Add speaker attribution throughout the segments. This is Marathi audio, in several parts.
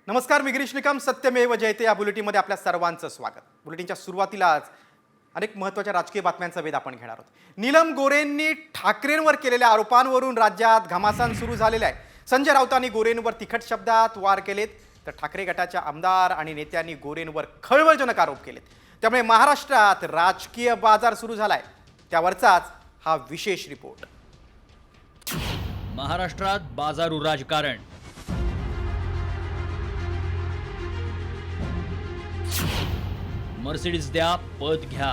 Speaker 1: नमस्कार, मी गिरीश निकम. सत्यमेव जयते या बुलेटिनमध्ये आपल्या सर्वांचं स्वागत. बुलेटिनच्या सुरुवातीलाच अनेक महत्त्वाच्या राजकीय बातम्यांचा वेध आपण घेणार आहोत. नीलम गोऱ्हेंनी ठाकरेंवर केलेल्या आरोपांवरून राज्यात घमासान सुरू झालेला आहे. संजय राऊतांनी गोऱ्हेंवर तिखट शब्दात वार केलेत, तर ठाकरे गटाच्या आमदार आणि नेत्यांनी गोऱ्हेंवर खळबळजनक आरोप केलेत. त्यामुळे महाराष्ट्रात राजकीय बाजार सुरू झालाय. त्यावरचाच हा विशेष रिपोर्ट.
Speaker 2: महाराष्ट्रात बाजारू राजकारण. मर्सिडीज द्या, पद घ्या.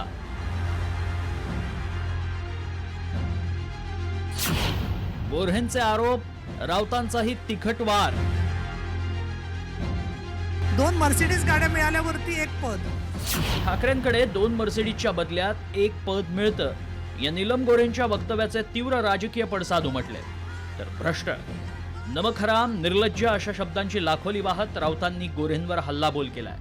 Speaker 2: गोऱ्हेंचे आरोप, राऊतांचाही तिखट वार.
Speaker 3: 2 मर्सिडीज गाड्या मिळाल्यावरती 1 पद.
Speaker 2: ठाकरेंकडे 2 मर्सिडीजच्या बदल्यात 1 पद मिळतं. या नीलम गोऱ्हेंच्या वक्तव्याचे तीव्र राजकीय पडसाद उमटले. तर भ्रष्ट, नमखराम, निर्लज्ज अशा शब्दांची लाखोली वाहत राऊतांनी गोऱ्हेंवर हल्लाबोल केलाय.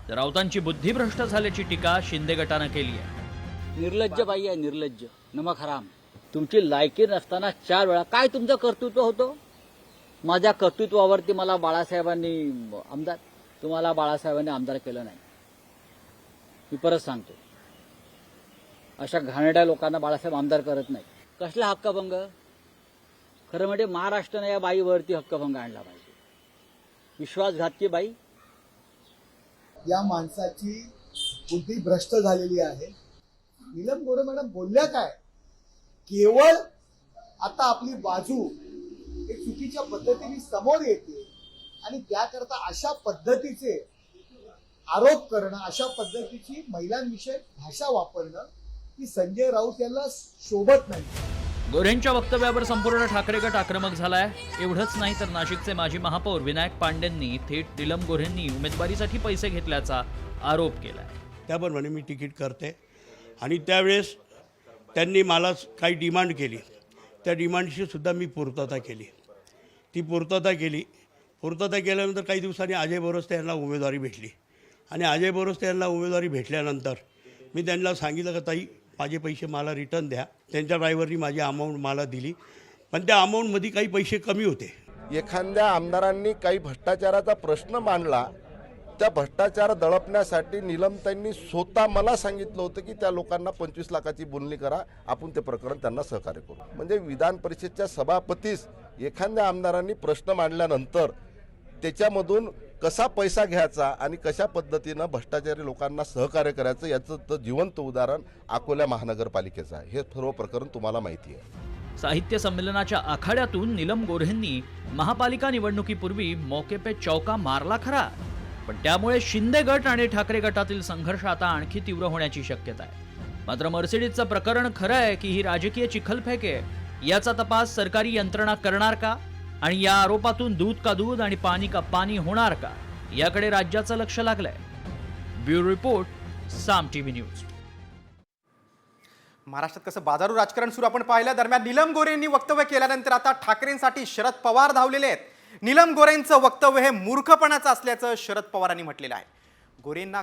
Speaker 2: तर राऊतांची बुद्धिभ्रष्ट झाल्याची टीका शिंदे गटानं केली आहे.
Speaker 4: निर्लज्ज बाई आहे, निर्लज्ज, नमक हराम. तुमची लायकी नसताना 4 वेळा काय तुमचं कर्तृत्व होतं? माझ्या कर्तृत्वावरती मला बाळासाहेबांनी आमदार, तुम्हाला बाळासाहेबांनी आमदार केलं नाही. मी परत सांगतो, अशा घाणेरड्या लोकांना बाळासाहेब आमदार करत नाही. कसला हक्कभंग? खरं म्हणजे महाराष्ट्राने या बाईवरती हक्कभंग आणला पाहिजे. विश्वासघातकी बाई.
Speaker 5: या माणसाची बुद्धी भ्रष्ट झालेली आहे. नीलम गोऱ्हे मॅडम बोलल्या काय? केवळ आता आपली बाजू एक चुकीच्या पद्धतीने समोर येते आणि त्याकरता अशा पद्धतीचे आरोप करणं, अशा पद्धतीची महिलांविषयक भाषा वापरणं ही संजय राऊत यांना शोभत नाही.
Speaker 2: गोऱ्हेंच्या वक्तव्यावर संपूर्ण ठाकरे गट आक्रमक झालाय. एवढंच नाही तर नाशिकचे माजी महापौर विनायक पांडेंनी थेट नीलम गोऱ्हेंनी उमेदवारीसाठी पैसे घेतल्याचा आरोप केलाय.
Speaker 6: त्याप्रमाणे मी तिकीट करते आणि त्यावेळेस त्यांनी मला काही डिमांड केली. त्या डिमांडची सुद्धा मी पूर्तता केली. ती पूर्तता केल्यानंतर काही दिवसांनी अजय बोरस्ते यांना उमेदवारी भेटली आणि अजय बोरस्ते यांना उमेदवारी भेटल्यानंतर मी त्यांना सांगितलं की ताई, माझे पैसे मला रिटर्न द्या. त्यांच्या ड्रायव्हरनी माझी अमाऊंट मला दिली, पण त्या अमाऊंटमध्ये काही पैसे कमी होते.
Speaker 7: एखाद्या आमदारांनी काही भ्रष्टाचाराचा प्रश्न मांडला, त्या भ्रष्टाचार दळपण्यासाठी नीलमताईंनी स्वतः मला सांगितलं होतं की त्या लोकांना 25 लाखाची बोलणी करा, आपण ते प्रकरण त्यांना सहकार्य करू. म्हणजे विधान परिषदेच्या सभापतीस एखाद्या आमदारांनी प्रश्न मांडल्यानंतर त्याच्यामधून कसा पैसा घ्यायचा आणि कशा पद्धतीनं भ्रष्टाचारी लोकांना सहकार्य करायचं याचं तर जिवंत उदाहरण अकोला महानगरपालिकेचं आहे. हे सर्व प्रकरण तुम्हाला माहिती आहे.
Speaker 2: साहित्य संमेलनाच्या आखाड्यातून नीलम गोऱ्हेंनी महापालिका निवडणुकीपूर्वी मौके पे चौका मारला खरा, पण त्यामुळे शिंदे गट आणि ठाकरे गटातील संघर्ष आता आणखी तीव्र होण्याची शक्यता आहे. मात्र मर्सिडीजचं प्रकरण खरं आहे की ही राजकीय चिखलफेक आहे, याचा तपास सरकारी यंत्रणा करणार का? आणि या आरोपातून दूध का दूध आणि पाणी का पाणी होणार का, याकडे राज्याचं लक्ष लागलंय. ब्युरो रिपोर्ट, साम टीव्ही न्यूज.
Speaker 1: महाराष्ट्रात कसं बाजारू राजकारण सुरू आपण पाहिलं. दरम्यान नीलम गोऱ्हेंनी वक्तव्य केल्यानंतर आता ठाकरेंसाठी शरद पवार धावलेले आहेत. नीलम गोऱ्हेंचं वक्तव्य हे मूर्खपणाचं असल्याचं शरद पवारांनी म्हटलेलं आहे. गोऱ्हेंना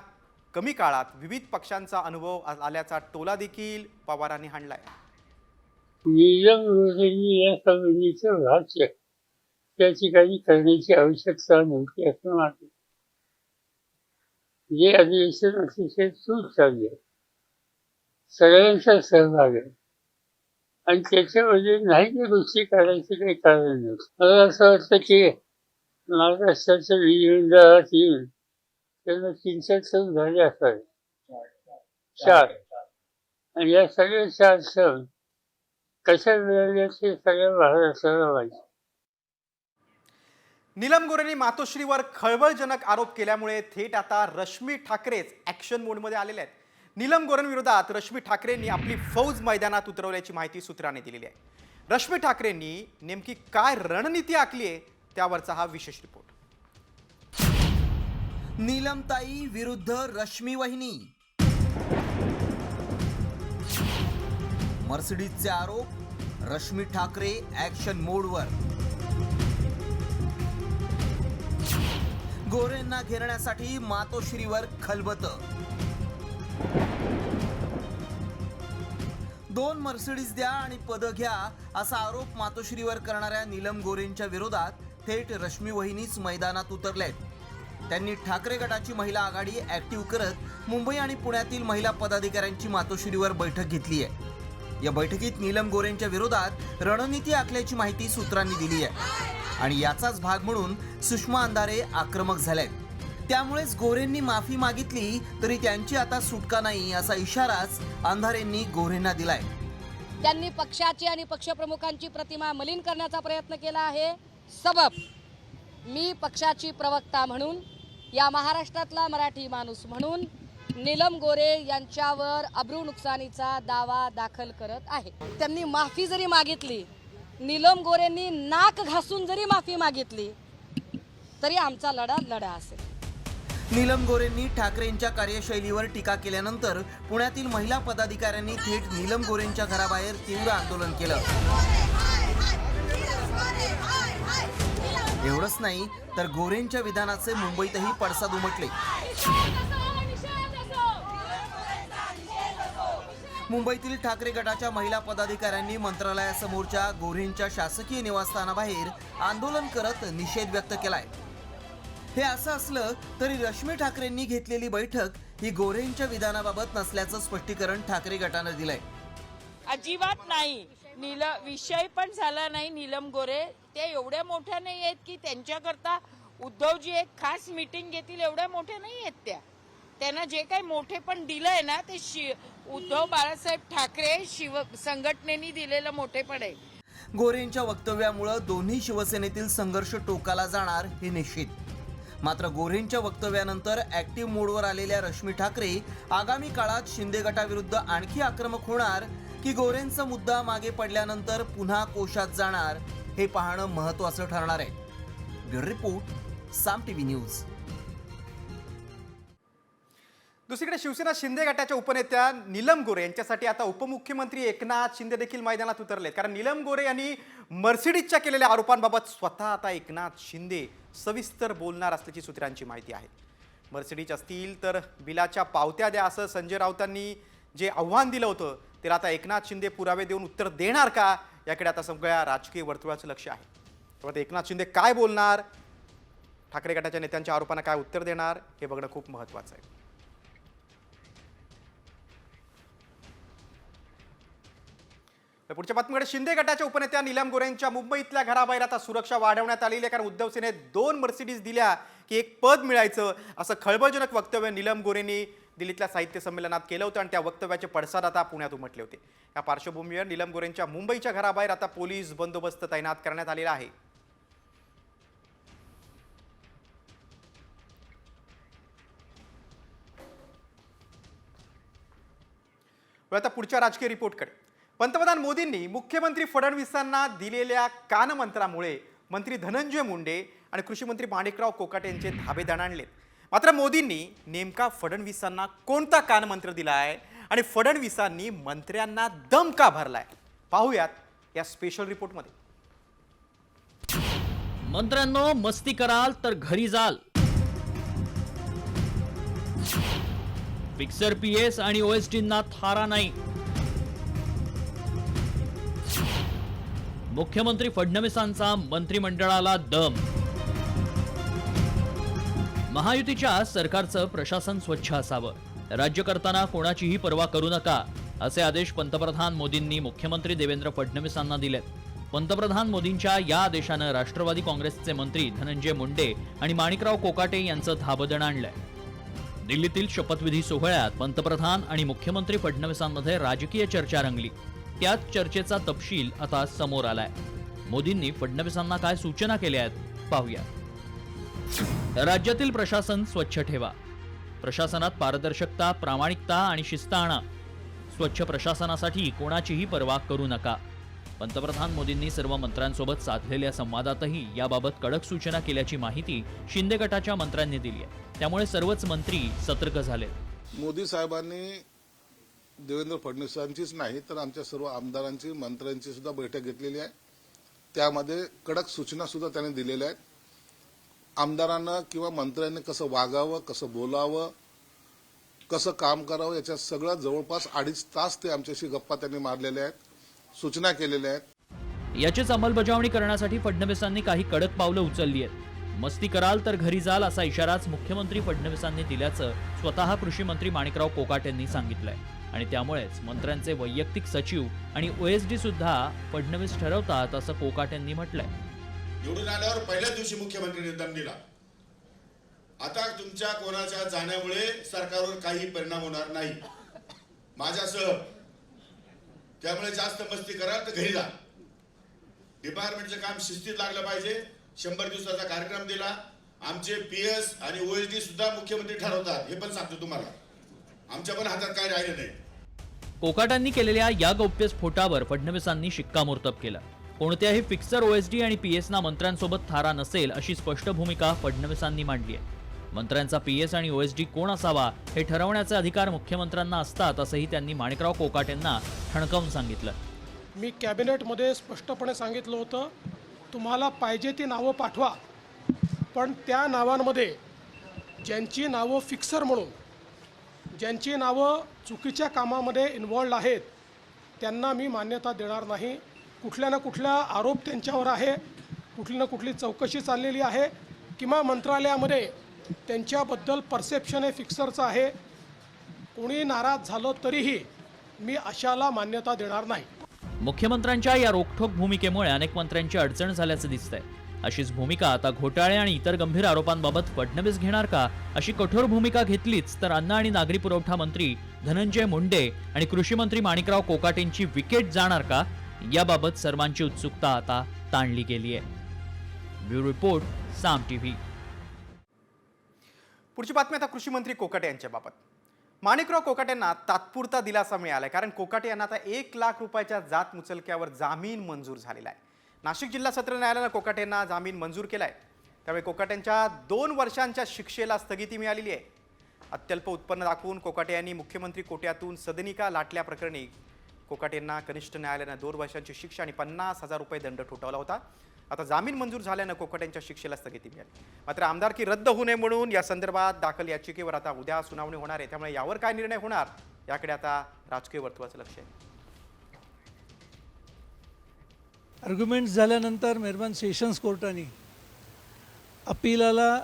Speaker 1: कमी काळात विविध पक्षांचा अनुभव आल्याचा टोला देखील पवारांनी हाणलाय.
Speaker 8: नीलम गोऱ्हेंनी या संबंधीचं भाष्य त्या ठिकाणी करण्याची आवश्यकता नव्हती असं वाटतं. हे अधिवेशन अतिशय सूट चालले, सगळ्यांचा सहभाग आहे आणि त्याच्यामध्ये नाही त्या गोष्टी करायचं काही कारण नाही. मला असं वाटतं की महाराष्ट्राच्या विधिमंडळात येऊन त्यांना 300 सण झाले असावे, 4, आणि या सगळ्या 4 सण कशा मिळाल्या ते सगळ्या महाराष्ट्राला माहिती.
Speaker 1: नीलम गोऱ्हेंनी मातोश्रीवर खळबळजनक आरोप केल्यामुळे थेट आता रश्मी ठाकरेच ॲक्शन मोडमध्ये आलेले आहेत. नीलम गोऱ्हेंविरोधात रश्मी ठाकरेंनी आपली फौज मैदानात उतरवल्याची माहिती सूत्रांनी दिलेली आहे. रश्मी ठाकरेंनी नेमकी काय रणनीती आखली आहे त्यावरचा हा विशेष रिपोर्ट.
Speaker 9: नीलमताई विरुद्ध रश्मी वहिनी. मर्सिडीजचे आरोप, रश्मी ठाकरे ॲक्शन मोडवर. गोऱ्हेंना घेरण्यासाठी मातोश्रीवर खलबत. 2 मर्सिडीज द्या आणि पद घ्या असा आरोप मातोश्रीवर करणाऱ्या नीलम गोऱ्हेंच्या विरोधात थेट रश्मी वहिनीच मैदानात उतरलेत. त्यांनी ठाकरे गटाची महिला आघाडी ऍक्टिव्ह करत मुंबई आणि पुण्यातील महिला पदाधिकाऱ्यांची मातोश्रीवर बैठक घेतली आहे. या बैठकीत नीलम गोरेंच्या विरोधात रणनीती आखल्याची माहिती सूत्रांनी दिली आहे आणि याचाच भाग म्हणून सुषमा अंधारे आक्रमक झाल्यात. त्यामुळेच गोरेंनी माफी मागितली तरी त्यांची आता सुटका नाही असा इशाराच अंधारेंनी गोरेंना दिलाय.
Speaker 10: त्यांनी पक्षाची आणि पक्षप्रमुखांची प्रतिमा मलिन करण्याचा प्रयत्न केला आहे. सबब मी पक्षाची प्रवक्ता म्हणून, या महाराष्ट्रातला मराठी माणूस म्हणून नीलम गोरे यांच्यावर अब्रू नुकसानीचा दावा दाखल करत आहे. त्यांनी माफी जरी मागितली, नीलम गोरेंनी नाक घासून जरी माफी मागितली तरी आमचा लढा असेल.
Speaker 9: नीलम गोरेंनी ठाकरेंच्या कार्यशैलीवर टीका केल्यानंतर पुण्यातील महिला पदाधिकाऱ्यांनी थेट नीलम गोरेंच्या घराबाहेर तीव्र आंदोलन केलं. एवढंच नाही तर गोरेंच्या विधानाचे मुंबईतही पडसाद उमटले. मुंबईतील ठाकरे गटाच्या महिला पदाधिकाऱ्यांनी मंत्रालयासमोरच्या गोरेंच्या शासकीय निवासस्थानाबाहेर आंदोलन करत निषेध व्यक्त केलाय. हे असं असलं तरी रश्मी ठाकरेंनी घेतलेली बैठक ही गोरेंच्या विधानाबाबत नसल्याचं स्पष्टीकरण ठाकरे गटानं दिलंय.
Speaker 11: अजिबात नाही. विषय पण झाला नाही. नीलम गोरे त्या एवढ्या मोठ्या नाही आहेत की त्यांच्याकरता उद्धवजी एक खास मीटिंग घेतील, एवढ्या मोठ्या नाही आहेत त्या. त्यांना जे काही मोठे पण दिलंय ना ते उद्धव बाळासाहेब ठाकरे संघटनेने दिलेलं मोठेपण आहे.
Speaker 9: गोरेंच्या वक्तव्यामुळे दोन्ही शिवसेनेतील संघर्ष टोकाला जाणार हे निश्चित. मात्र गोरेंच्या वक्तव्यानंतर ऍक्टिव्ह मोडवर आलेल्या रश्मी ठाकरे आगामी काळात शिंदे गटाविरुद्ध आणखी आक्रमक होणार की गोरेंचा मुद्दा मागे पडल्यानंतर पुन्हा कोशात जाणार हे पाहणं महत्त्वाचं ठरणार आहे. ब्युरो रिपोर्ट, साम टीव्ही न्यूज.
Speaker 1: दुसरीकडे शिवसेना शिंदे गटाच्या उपनेत्या नीलम गोरे यांच्यासाठी आता उपमुख्यमंत्री एकनाथ शिंदे देखील मैदानात उतरलेत. कारण नीलम गोरे यांनी मर्सिडीजच्या केलेल्या आरोपांबाबत स्वतः आता एकनाथ शिंदे सविस्तर बोलणार असल्याची सूत्रांची माहिती आहे. मर्सिडीज असतील तर बिलाच्या पावत्या द्या असं संजय राऊतांनी जे आव्हान दिलं होतं त्याला आता एकनाथ शिंदे पुरावे देऊन उत्तर देणार का, याकडे आता सगळ्या राजकीय वर्तुळाचं लक्ष आहे. तेव्हा एकनाथ शिंदे काय बोलणार, ठाकरे गटाच्या नेत्यांच्या आरोपांना काय उत्तर देणार हे बघणं खूप महत्त्वाचं आहे. पुढच्या बातमीकडे, शिंदे गटाच्या उपनेत्या नीलम गोरेंच्या मुंबईतल्या घराबाहेर आता सुरक्षा वाढवण्यात आलेली आहे. कारण उद्धव सेनेत 2 मर्सिडीज दिल्या की एक पद मिळायचं असं खळबळजनक वक्तव्य नीलम गोरेंनी दिल्लीतल्या साहित्य संमेलनात केलं होतं आणि त्या वक्तव्याचे पडसाद आता पुण्यात उमटले होते. या पार्श्वभूमीवर नीलम गोरेंच्या मुंबईच्या घराबाहेर आता पोलीस बंदोबस्त तैनात करण्यात आलेला आहे. आता पुढच्या राजकीय रिपोर्टकडे. पंतप्रधान मोदींनी मुख्यमंत्री फडणवीसांना दिलेल्या कानमंत्रामुळे मंत्री धनंजय मुंडे आणि कृषी मंत्री माणिकराव कोकाटे यांचे धाबे दणाणलेत. मात्र मोदींनी नेमका फडणवीसांना कोणता कानमंत्र दिलाय आणि फडणवीसांनी मंत्र्यांना दम का भरलाय, पाहूयात या स्पेशल रिपोर्टमध्ये.
Speaker 2: मंत्र्यांनो, मस्ती कराल तर घरी जाल. फिक्सर पीएस आणि ओएसडींना थारा नाही. मुख्यमंत्री फडणवीसांचा मंत्रिमंडळाला दम. महायुतीच्या सरकारचं प्रशासन स्वच्छ असावं, राज्य करताना कोणाचीही पर्वा करू नका असे आदेश पंतप्रधान मोदींनी मुख्यमंत्री देवेंद्र फडणवीसांना दिलेत. पंतप्रधान मोदींच्या या आदेशानं राष्ट्रवादी काँग्रेसचे मंत्री धनंजय मुंडे आणि माणिकराव कोकाटे यांचं धाबदण आणलंय. दिल्लीतील शपथविधी सोहळ्यात पंतप्रधान आणि मुख्यमंत्री फडणवीसांमध्ये राजकीय चर्चा रंगली. त्याच चर्चेचा तपशील आता समोर आलाय. मोदींनी फडणवीसांना काय सूचना केल्या आहेत पाहूया. राज्यातील प्रशासन स्वच्छ ठेवा. प्रशासनात पारदर्शकता, प्रामाणिकता आणि शिस्त आणा. स्वच्छ प्रशासनासाठी कोणाचीही पर्वा करू नका. पंतप्रधान मोदींनी सर्व मंत्र्यांसोबत साधलेल्या संवादातही याबाबत कडक सूचना केल्याची माहिती शिंदे गटाच्या मंत्र्यांनी दिली आहे. त्यामुळे सर्वच मंत्री सतर्क झाले.
Speaker 12: मोदी साहेबांनी देवेंद्र फडणवीसांचीच नाही तर आमच्या सर्व आमदारांची, मंत्र्यांची सुद्धा बैठक घेतलेली आहे. त्यामध्ये कडक सूचना सुद्धा त्यांनी दिलेल्या आहेत. आमदारांना किंवा मंत्र्यांनी कसं वागावं, कसं बोलावं, कसं काम करावं, याच्या सगळं जवळपास 2.5 तास ते आमच्याशी गप्पा त्यांनी मारलेल्या आहेत, सूचना केलेल्या आहेत.
Speaker 2: याचीच अंमलबजावणी करण्यासाठी फडणवीसांनी काही कडक पावलं उचलली आहेत. मस्ती कराल तर घरी जाल असा इशाराच मुख्यमंत्री फडणवीसांनी दिल्याचं स्वतः कृषी मंत्री माणिकराव कोकाटे यांनी सांगितलंय आणि त्यामुळेच मंत्र्यांचे वैयक्तिक सचिव आणि OSD सुद्धा फडणवीस ठरवतात असं कोकाटे यांनी म्हटलंय.
Speaker 13: निवडून आल्यावर पहिल्याच दिवशी मुख्यमंत्र्यांनी दम दिला. आता तुमच्या कोणाच्या जाण्यामुळे सरकारवर काही परिणाम होणार नाही माझ्यासह. त्यामुळे जास्त मस्ती करा तर घरी जा. डिपार्टमेंटचं काम शिस्तीत लागलं पाहिजे. 100 दिवसाचा कार्यक्रम दिला. आमचे PS आणि OSD सुद्धा मुख्यमंत्री ठरवतात हे पण सांगतो तुम्हाला. आमच्या पण हातात काय राहिलं नाही.
Speaker 2: कोकाटांनी केलेल्या या गौप्यस्फोटावर फडणवीसांनी शिक्कामोर्तब केलं. कोणत्याही फिक्सर OSD आणि PS ना मंत्र्यांसोबत थारा नसेल अशी स्पष्ट भूमिका फडणवीसांनी मांडली आहे. मंत्र्यांचा PS आणि OSD कोण असावा हे ठरवण्याचे अधिकार मुख्यमंत्र्यांना असतात असंही त्यांनी माणिकराव कोकाटेंना ठणकावून सांगितलं.
Speaker 14: मी कॅबिनेटमध्ये स्पष्टपणे सांगितलं होतं, तुम्हाला पाहिजे ती नावं पाठवा, पण त्या नावांमध्ये ज्यांची नावं फिक्सर म्हणून, ज्यांची नावं चुकीच्या कामामध्ये इन्व्हॉल्ड आहेत त्यांना मी मान्यता देणार नाही. कुठल्या ना कुठल्या आरोप त्यांच्यावर आहे, कुठली ना कुठली चौकशी चाललेली आहे किंवा मंत्रालयामध्ये त्यांच्याबद्दल परसेप्शन हे फिक्सरचं आहे. कोणी नाराज झालं तरीही मी अशाला मान्यता देणार नाही.
Speaker 2: मुख्यमंत्र्यांच्या या रोखठोक भूमिकेमुळे अनेक मंत्र्यांची अडचण झाल्याचं दिसतंय. अशीच भूमिका आता घोटाळे आणि इतर गंभीर आरोपांबाबत फडणवीस घेणार का? अशी कठोर भूमिका घेतलीच तर अन्न आणि नागरी पुरवठा मंत्री धनंजय मुंडे आणि कृषी मंत्री माणिकराव कोकाटेंची विकेट जाणार का? याबाबत सर्वांची उत्सुकता आता ताणली गेली आहे. ब्युरो रिपोर्ट, साम TV.
Speaker 1: पुढची बातमी आता कृषी मंत्री कोकाटे यांच्याबाबत. माणिकराव कोकाटेंना तात्पुरता दिलासा मिळाला कारण कोकाटे यांना आता 1 लाख रुपयाच्या जात मुचलक्यावर जामीन मंजूर झालेला आहे. नाशिक जिल्हा सत्र न्यायालयानं कोकाटेंना जामीन मंजूर केलाय. त्यामुळे कोकाटेंच्या 2 वर्षांच्या शिक्षेला स्थगिती मिळालेली आहे. अत्यल्प उत्पन्न दाखवून कोकाटे यांनी मुख्यमंत्री कोट्यातून सदनिका लाटल्याप्रकरणी कोकाटेंना कनिष्ठ न्यायालयानं 2 वर्षांची शिक्षा आणि 50,000 रुपये दंड ठोठावला होता. आता जामीन मंजूर झाल्यानं कोकाटेंच्या शिक्षेला स्थगिती मिळाली. मात्र आमदारकी रद्द होऊ नये म्हणून या संदर्भात दाखल याचिकेवर आता उद्या सुनावणी होणार आहे. त्यामुळे यावर काय निर्णय होणार याकडे आता राजकीय वर्तुळाचं लक्ष आहे.
Speaker 3: आर्ग्युमेंट्स झाल्यानंतर मेहरबान सेशन्स कोर्टाने अपिलाला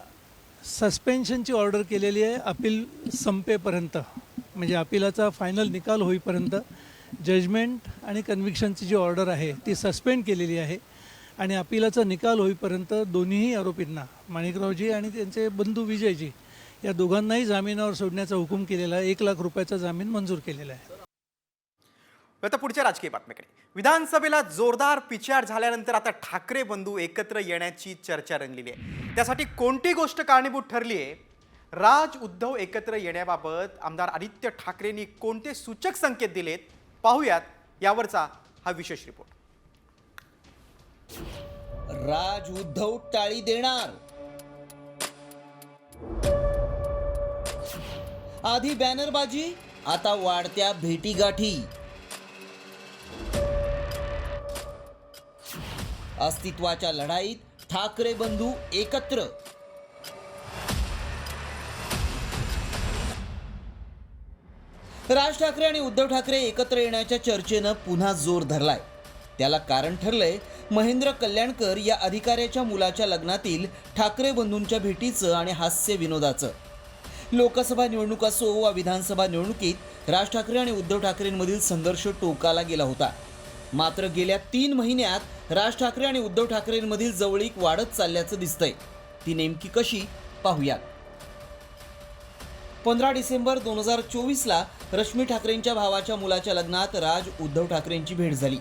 Speaker 3: सस्पेन्शनची ऑर्डर केलेली आहे. अपील संपेपर्यंत, म्हणजे अपिलाचा फायनल निकाल होईपर्यंत जजमेंट आणि कन्व्हिक्शनची जी ऑर्डर आहे ती सस्पेंड केलेली आहे. आणि अपिलाचा निकाल होईपर्यंत दोन्हीही आरोपींना, माणिकरावजी आणि त्यांचे बंधू विजयजी, या दोघांनाही जामिनावर सोडण्याचा हुकूम केलेला आहे. 1 लाख रुपयाचा जामीन मंजूर केलेला आहे.
Speaker 1: आता पुढच्या राजकीय बातमीकडे. विधानसभेला जोरदार पिछाड झाल्यानंतर आता ठाकरे बंधू एकत्र येण्याची चर्चा रंगलेली आहे. त्यासाठी कोणती गोष्ट कारणीभूत ठरली आहे? राज उद्धव एकत्र येण्याबाबत आमदार आदित्य ठाकरेंनी कोणते सूचक संकेत दिलेत पाहूयात यावरचा हा विशेष रिपोर्ट.
Speaker 9: राज उद्धव टाळी देणार. आधी बॅनरबाजी, आता वाढत्या भेटीगाठी. अस्तित्वाच्या लढाईत ठाकरे बंधू एकत्र. राज ठाकरे आणि उद्धव ठाकरे एकत्र येण्याच्या चर्चेनं पुन्हा जोर धरलाय. त्याला कारण ठरलंय महेंद्र कल्याणकर या अधिकाऱ्याच्या मुलाच्या लग्नातील ठाकरे बंधूंच्या भेटीचं आणि हास्य विनोदाचं. लोकसभा निवडणूक असो वा विधानसभा निवडणुकीत राज ठाकरे आणि उद्धव ठाकरेंमधील संघर्ष टोकाला गेला होता. मात्र गेल्या 3 महिन्यात राज ठाकरे आणि उद्धव ठाकरेंमधील जवळीक वाढत चालल्याचं दिसतंय. ती नेमकी कशी पाहूयात. 15 डिसेंबर 2024ला रश्मी ठाकरेंच्या भावाच्या मुलाच्या लग्नात राज उद्धव ठाकरेंची भेट झाली.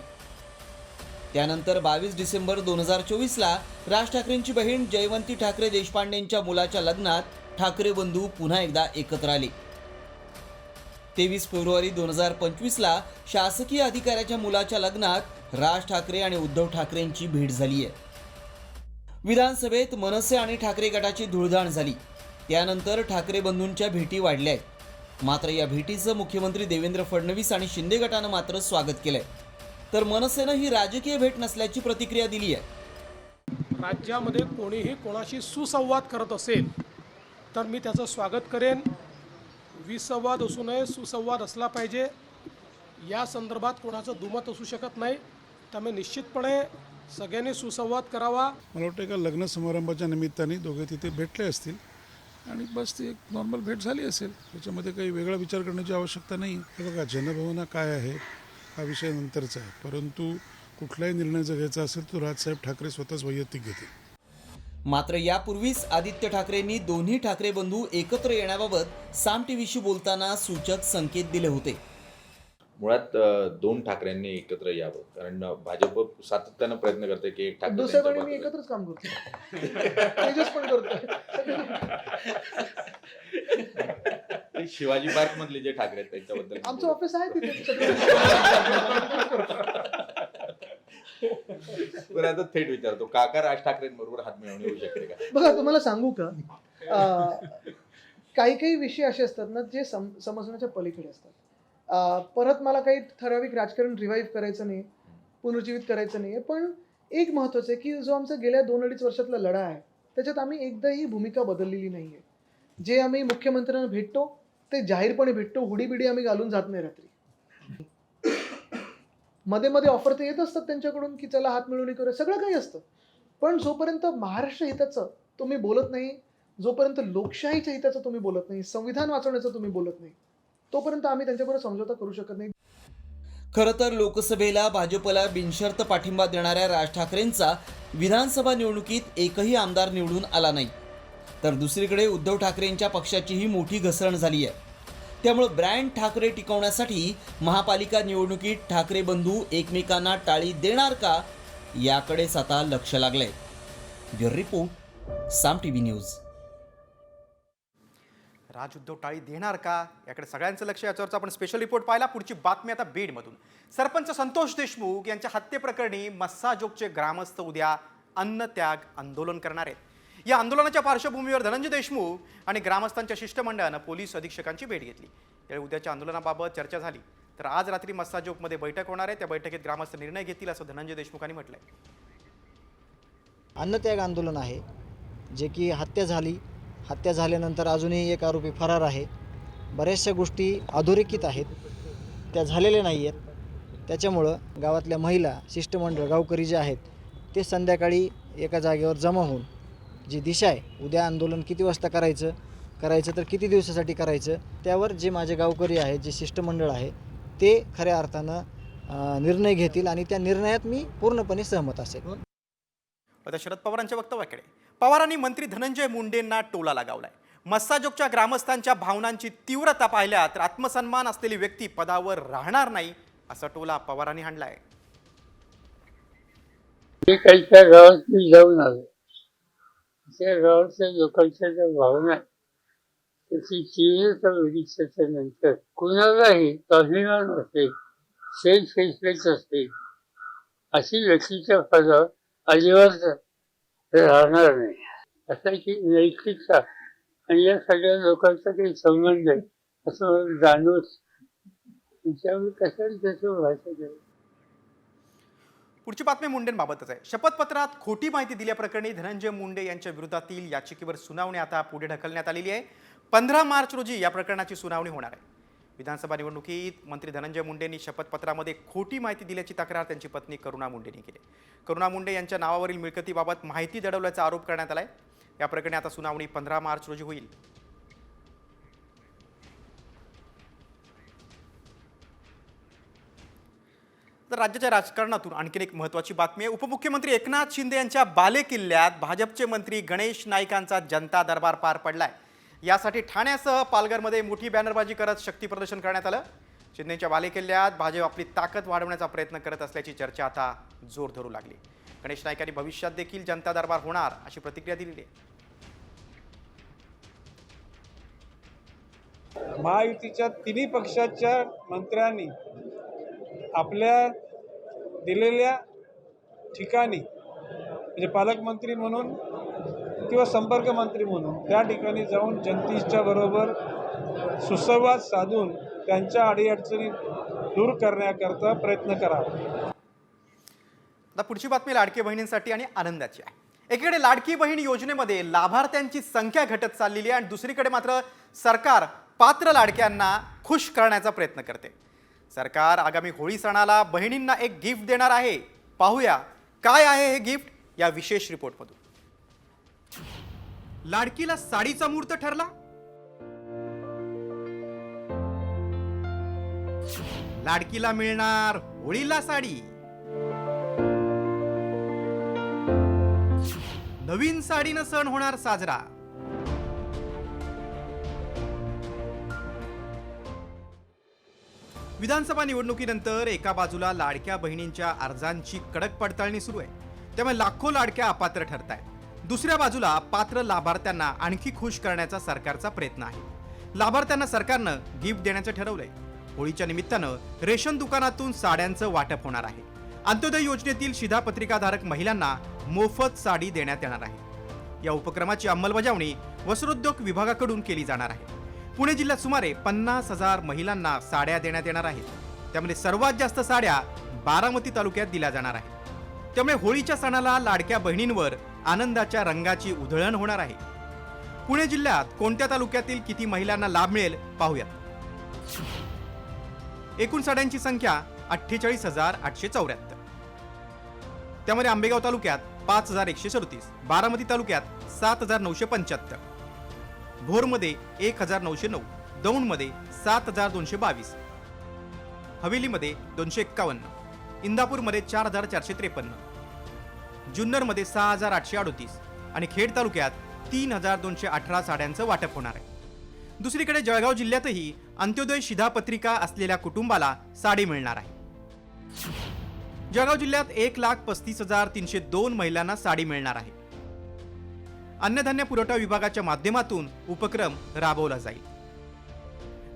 Speaker 9: त्यानंतर 22 डिसेंबर 2024ला राज ठाकरेंची बहीण जयवंती ठाकरे देशपांडेंच्या मुलाच्या लग्नात ठाकरे बंधू पुन्हा एकदा एकत्र आले. 23 फेब्रुवारी 2025ला शासकीय अधिकाऱ्याच्या मुलाच्या लग्नात राज ठाकरे आणि उद्धव ठाकरेंची भेट झाली आहे. विधानसभेत मनसे आणि ठाकरे गटाची धुळधाण झाली. त्यानंतर ठाकरे बंधूंच्या भेटी वाढल्या आहेत. मात्र या भेटीचं मुख्यमंत्री देवेंद्र फडणवीस आणि शिंदे गटानं मात्र स्वागत केलंय. तर मनसेनं ही राजकीय भेट नसल्याची प्रतिक्रिया दिली आहे.
Speaker 14: राज्यामध्ये कोणीही कोणाशी सुसंवाद करत असेल तर मी त्याचं स्वागत करेन. विसंवाद असू नये, सुसंवाद असला पाहिजे. या संदर्भात कोणाचं दुमत असू शकत नाही. त्यामुळे निश्चितपणे सगळ्यांनी सुसंवाद करावा.
Speaker 12: मला वाटतं एका लग्न समारंभाच्या निमित्ताने दोघे तिथे भेटले असतील आणि बस ती एक नॉर्मल भेट झाली असेल. त्याच्यामध्ये काही वेगळा विचार करण्याची आवश्यकता नाही. हे बघा, जनभावना काय आहे हा विषय नंतरचा आहे, परंतु कुठलाही निर्णय जर घ्यायचा असेल तो राजसाहेब ठाकरे स्वतःच वैयक्तिक घेतील.
Speaker 9: मात्र यापूर्वीच आदित्य ठाकरेंनी दोन्ही ठाकरे बंधू एकत्र येण्याबाबत साम टीव्हीशी बोलताना सूचक संकेत दिले होते.
Speaker 15: मुळात दोन ठाकरेंनी एकत्र यावं, कारण भाजप सातत्यानं प्रयत्न करते की एक ठाकरे
Speaker 5: दुसऱ्याकडे मी एकत्रच काम करतो. तेजस पण करतो.
Speaker 15: शिवाजी पार्क मधले जे ठाकरे आहेत त्यांच्याबद्दल
Speaker 5: आमचं ऑफिस आहे तिथे.
Speaker 15: बरं, आता थेट विचारतो, काका राज ठाकरेंबरोबर हात मिळवणे होऊ शकते का?
Speaker 5: बघा, तुम्हाला सांगू का, काही काही विषय असे असतात ना जे समजण्याच्या पलीकडे असतात. परत मला काही ठराविक राजकारण रिवाईव्ह करायचं नाही, पुनर्जीवित करायचं नाही, पण एक महत्त्वाचं आहे की जो आमचा गेल्या 2-2.5 वर्षातला लढा आहे त्याच्यात आम्ही एकदाही भूमिका बदललेली नाही आहे. जे आम्ही मुख्यमंत्र्यांना भेटतो ते जाहीरपणे भेटतो, हुडीबिडी आम्ही घालून जात नाही. रात्री मध्ये मध्ये ऑफर तर येत असतात त्यांच्याकडून की चला हात मिळवणी करूया, सगळं काही असतं. पण जोपर्यंत महाराष्ट्र हिताचं तुम्ही बोलत नाही, जोपर्यंत लोकशाहीच्या हिताचं तुम्ही बोलत नाही, संविधान वाचवण्याचं तुम्ही बोलत नाही, तोपर्यंत आम्ही त्यांच्याबरोबर समझोता करू शकत नाही.
Speaker 9: खरं तर लोकसभेला भाजपला बिनशर्त पाठिंबा देणाऱ्या राज ठाकरेंचा विधानसभा निवडणुकीत एकही आमदार निवडून आला नाही. तर दुसरीकडे उद्धव ठाकरेंच्या पक्षाचीही मोठी घसरण झाली आहे. त्यामुळे ब्रँड ठाकरे टिकवण्यासाठी महापालिका निवडणुकीत ठाकरे बंधू एकमेकांना टाळी देणार का, याकडेच आता लक्ष लागलंय. ब्युरो रिपोर्ट, साम टीव्ही न्यूज.
Speaker 1: राज उद्धव टाळी देणार का, याकडे सगळ्यांचं लक्ष. याच्यावरचा आपण स्पेशल रिपोर्ट पाहिला. पुढची बातमी आता बीडमधून. सरपंच संतोष देशमुख यांच्या हत्येप्रकरणी मस्साजोगचे ग्रामस्थ उद्या अन्नत्याग आंदोलन करणार आहेत. या आंदोलनाच्या पार्श्वभूमीवर धनंजय देशमुख आणि ग्रामस्थांच्या शिष्टमंडळानं पोलीस अधीक्षकांची भेट घेतली. यावेळी उद्याच्या आंदोलनाबाबत चर्चा झाली. तर आज रात्री मस्साजोगमध्ये बैठक होणार आहे. त्या बैठकीत ग्रामस्थ निर्णय घेतील असं धनंजय देशमुखांनी म्हटलंय.
Speaker 16: अन्नत्याग आंदोलन आहे जे की हत्या झाल्यानंतर अजूनही एक आरोपी फरार आहे. बऱ्याचशा गोष्टी अधोरेखित आहेत, त्या झालेल्या नाही आहेत. त्याच्यामुळं गावातल्या महिला, शिष्टमंडळ, गावकरी जे आहेत ते संध्याकाळी एका जागेवर जमा होऊन जी दिशा आहे, उद्या आंदोलन किती वाजता करायचं तर किती दिवसासाठी करायचं, त्यावर जे माझे गावकरी आहेत, जे शिष्टमंडळ आहे ते खऱ्या अर्थानं निर्णय घेतील आणि त्या निर्णयात मी पूर्णपणे सहमत असेल.
Speaker 1: आता शरद पवारांच्या वक्तव्याकडे. पवारांनी मंत्री धनंजय मुंडेंना टोला लगावलाय. मस्साजोगच्या ग्रामस्थांच्या भावनांची तीव्रता पाहिल्या तर आत्मसन्मान असलेली व्यक्ती पदावर राहणार नाही, असा टोला पवारांनी हाणलाय.
Speaker 8: काही त्या गावात मी जाऊन आलो. त्या गावातल्या लोकांच्या ज्या भावना त्याची तीव्रता बघितल्याच्या नंतर कुणालाही अभिमान असेल, सेल्फ रिस्पेक्ट असेल, अशी व्यक्तीच्या पदावर अजिबात राहणार नाही. असं की नैतिकता आणि या सगळ्या लोकांचा काही संबंध आहे असं मला जाणवत. त्याच्यामुळे कशाला त्याचं भाषा केलं.
Speaker 1: पुढची बातमी मुंडेंबाबतच आहे. शपथपत्रात खोटी माहिती दिल्याप्रकरणी धनंजय मुंडे यांच्या विरोधातील याचिकेवर सुनावणी आता पुढे ढकलण्यात आलेली आहे. 15 मार्च रोजी या प्रकरणाची सुनावणी होणार आहे. विधानसभा निवडणुकीत मंत्री धनंजय मुंडेंनी शपथपत्रामध्ये खोटी माहिती दिल्याची तक्रार त्यांची पत्नी करुणा मुंडेंनी केली. करुणा मुंडे यांच्या नावावरील मिळकतीबाबत माहिती दडवल्याचा आरोप करण्यात आलाय. या प्रकरणी आता सुनावणी 15 मार्च रोजी होईल. तर राज्याच्या राजकारणातून आणखीन एक महत्त्वाची बातमी आहे. उपमुख्यमंत्री एकनाथ शिंदे यांच्या बालेकिल्ल्यात भाजपचे मंत्री गणेश नाईकांचा जनता दरबार पार पडलाय. यासाठी ठाण्यासह पालघरमध्ये मोठी बॅनरबाजी करत शक्ती प्रदर्शन करण्यात आलं. शिंदेच्या बालेकिल्ल्यात भाजप आपली ताकद वाढवण्याचा प्रयत्न करत असल्याची चर्चा आता जोर धरू लागली. गणेश नाईकांनी भविष्यात देखील जनता दरबार होणार अशी प्रतिक्रिया दिलेली आहे.
Speaker 17: महायुतीच्या तिन्ही पक्षाच्या मंत्र्यांनी आपल्या दिलेल्या ठिकाणी म्हणजे पालकमंत्री म्हणून किंवा संपर्क मंत्री म्हणून त्या ठिकाणी जाऊन जनतेच्या बरोबर सुसंवाद साधून त्यांच्या अडीअडचणी दूर करण्याकरता प्रयत्न करावा.
Speaker 1: आता पुढची बातमी लाडकी बहिणींसाठी आणि आनंदाची आहे. एकीकडे लाडकी बहीण योजनेमध्ये लाभार्थ्यांची संख्या घटत चाललेली आहे आणि दुसरीकडे मात्र सरकार पात्र लाडक्यांना खुश करण्याचा प्रयत्न करते. सरकार आगामी होळी सणाला बहिणींना एक गिफ्ट देणार आहे. पाहूया काय आहे हे गिफ्ट या विशेष रिपोर्टमधून. लाडकीला साडीचा मुहूर्त ठरला. लाडकीला मिळणार होळीला साडी. नवीन साडीनं सण होणार साजरा. विधानसभा निवडणुकीनंतर एका बाजूला लाडक्या बहिणींच्या अर्जांची कडक पडताळणी सुरू आहे, त्यामुळे लाखो लाडक्या अपात्र ठरत आहेत. दुसऱ्या बाजूला पात्र लाभार्थ्यांना आणखी खुश करण्याचा सरकारचा प्रयत्न आहे. लाभार्थ्यांना सरकारनं गिफ्ट देण्याचं ठरवलंय. होळीच्या निमित्तानं रेशन दुकानातून साड्यांचं वाटप होणार आहे. अंत्योदय योजनेतील शिधापत्रिकाधारक महिलांना मोफत साडी देण्यात येणार आहे. या उपक्रमाची अंमलबजावणी वस्त्रोद्योग विभागाकडून केली जाणार आहे. पुणे जिल्ह्यात सुमारे 50,000 महिलांना साड्या देण्यात येणार आहेत. त्यामध्ये सर्वात जास्त साड्या बारामती तालुक्यात दिल्या जाणार आहेत. त्यामुळे होळीच्या सणाला लाडक्या बहिणींवर आनंदाच्या रंगाची उधळण होणार आहे. पुणे जिल्ह्यात कोणत्या तालुक्यातील किती महिलांना लाभ मिळेल पाहूयात. एकूण साड्यांची संख्या 48,874. त्यामध्ये आंबेगाव तालुक्यात 5,137, बारामती तालुक्यात 7,975, भोरमध्ये 1,909, दौंडमध्ये 7,222, हवेलीमध्ये 251, इंदापूरमध्ये 4,453, जुन्नरमध्ये 6,838 आणि खेड तालुक्यात 3,218 साड्यांचं वाटप होणार आहे. दुसरीकडे जळगाव जिल्ह्यातही अंत्योदय शिधापत्रिका असलेल्या कुटुंबाला साडी मिळणार आहे. जळगाव जिल्ह्यात 1,35,302 महिलांना साडी मिळणार आहे. अन्नधान्य पुरवठा विभागाच्या माध्यमातून उपक्रम राबवला जाईल.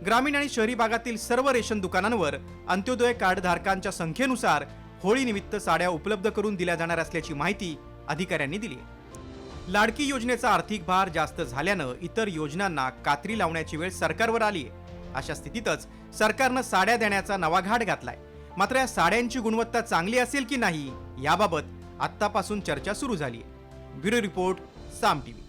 Speaker 1: ग्रामीण आणि शहरी भागातील सर्व रेशन दुकानांवर अंत्योदय कार्ड धारकांच्या संख्येनुसार होळी निमित्त साड्या उपलब्ध करून दिल्या जाणार असल्याची माहिती अधिकाऱ्यांनी दिली आहे. लाडकी योजनेचा आर्थिक भार जास्त झाल्यानं इतर योजनांना कात्री लावण्याची वेळ सरकारवर आली आहे. अशा स्थितीतच सरकारनं साड्या देण्याचा नवा घाट घातलाय. मात्र या साड्यांची गुणवत्ता चांगली असेल की नाही याबाबत आत्तापासून चर्चा सुरू झाली आहे. ब्युरो रिपोर्ट, साम टीव्ही.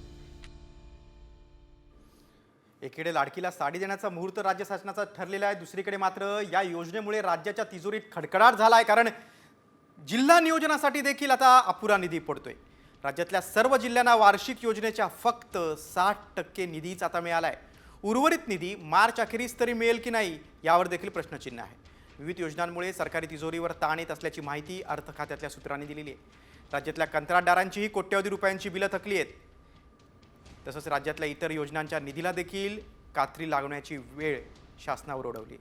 Speaker 1: एकीकडे लाडकीला साडी देण्याचा मुहूर्त राज्य शासनाचा ठरलेला आहे. दुसरीकडे मात्र या योजनेमुळे राज्याच्या तिजोरीत खडखडाट झाला आहे, कारण जिल्हा नियोजनासाठी देखील आता अपुरा निधी पडतोय. राज्यातल्या सर्व जिल्ह्यांना वार्षिक योजनेच्या फक्त 60% निधीच आता मिळालाय. उर्वरित निधी मार्च अखेरीस तरी मिळेल की नाही यावर देखील प्रश्नचिन्ह आहे. विविध योजनांमुळे सरकारी तिजोरीवर ताण येत असल्याची माहिती अर्थ खात्यातल्या सूत्रांनी दिलेली आहे. राज्यातल्या कंत्राटदारांचीही कोट्यवधी रुपयांची बिलं थकली आहेत. तसंच राज्यातल्या इतर योजनांच्या निधीला देखील कात्री लागण्याची वेळ शासनावर ओढवली.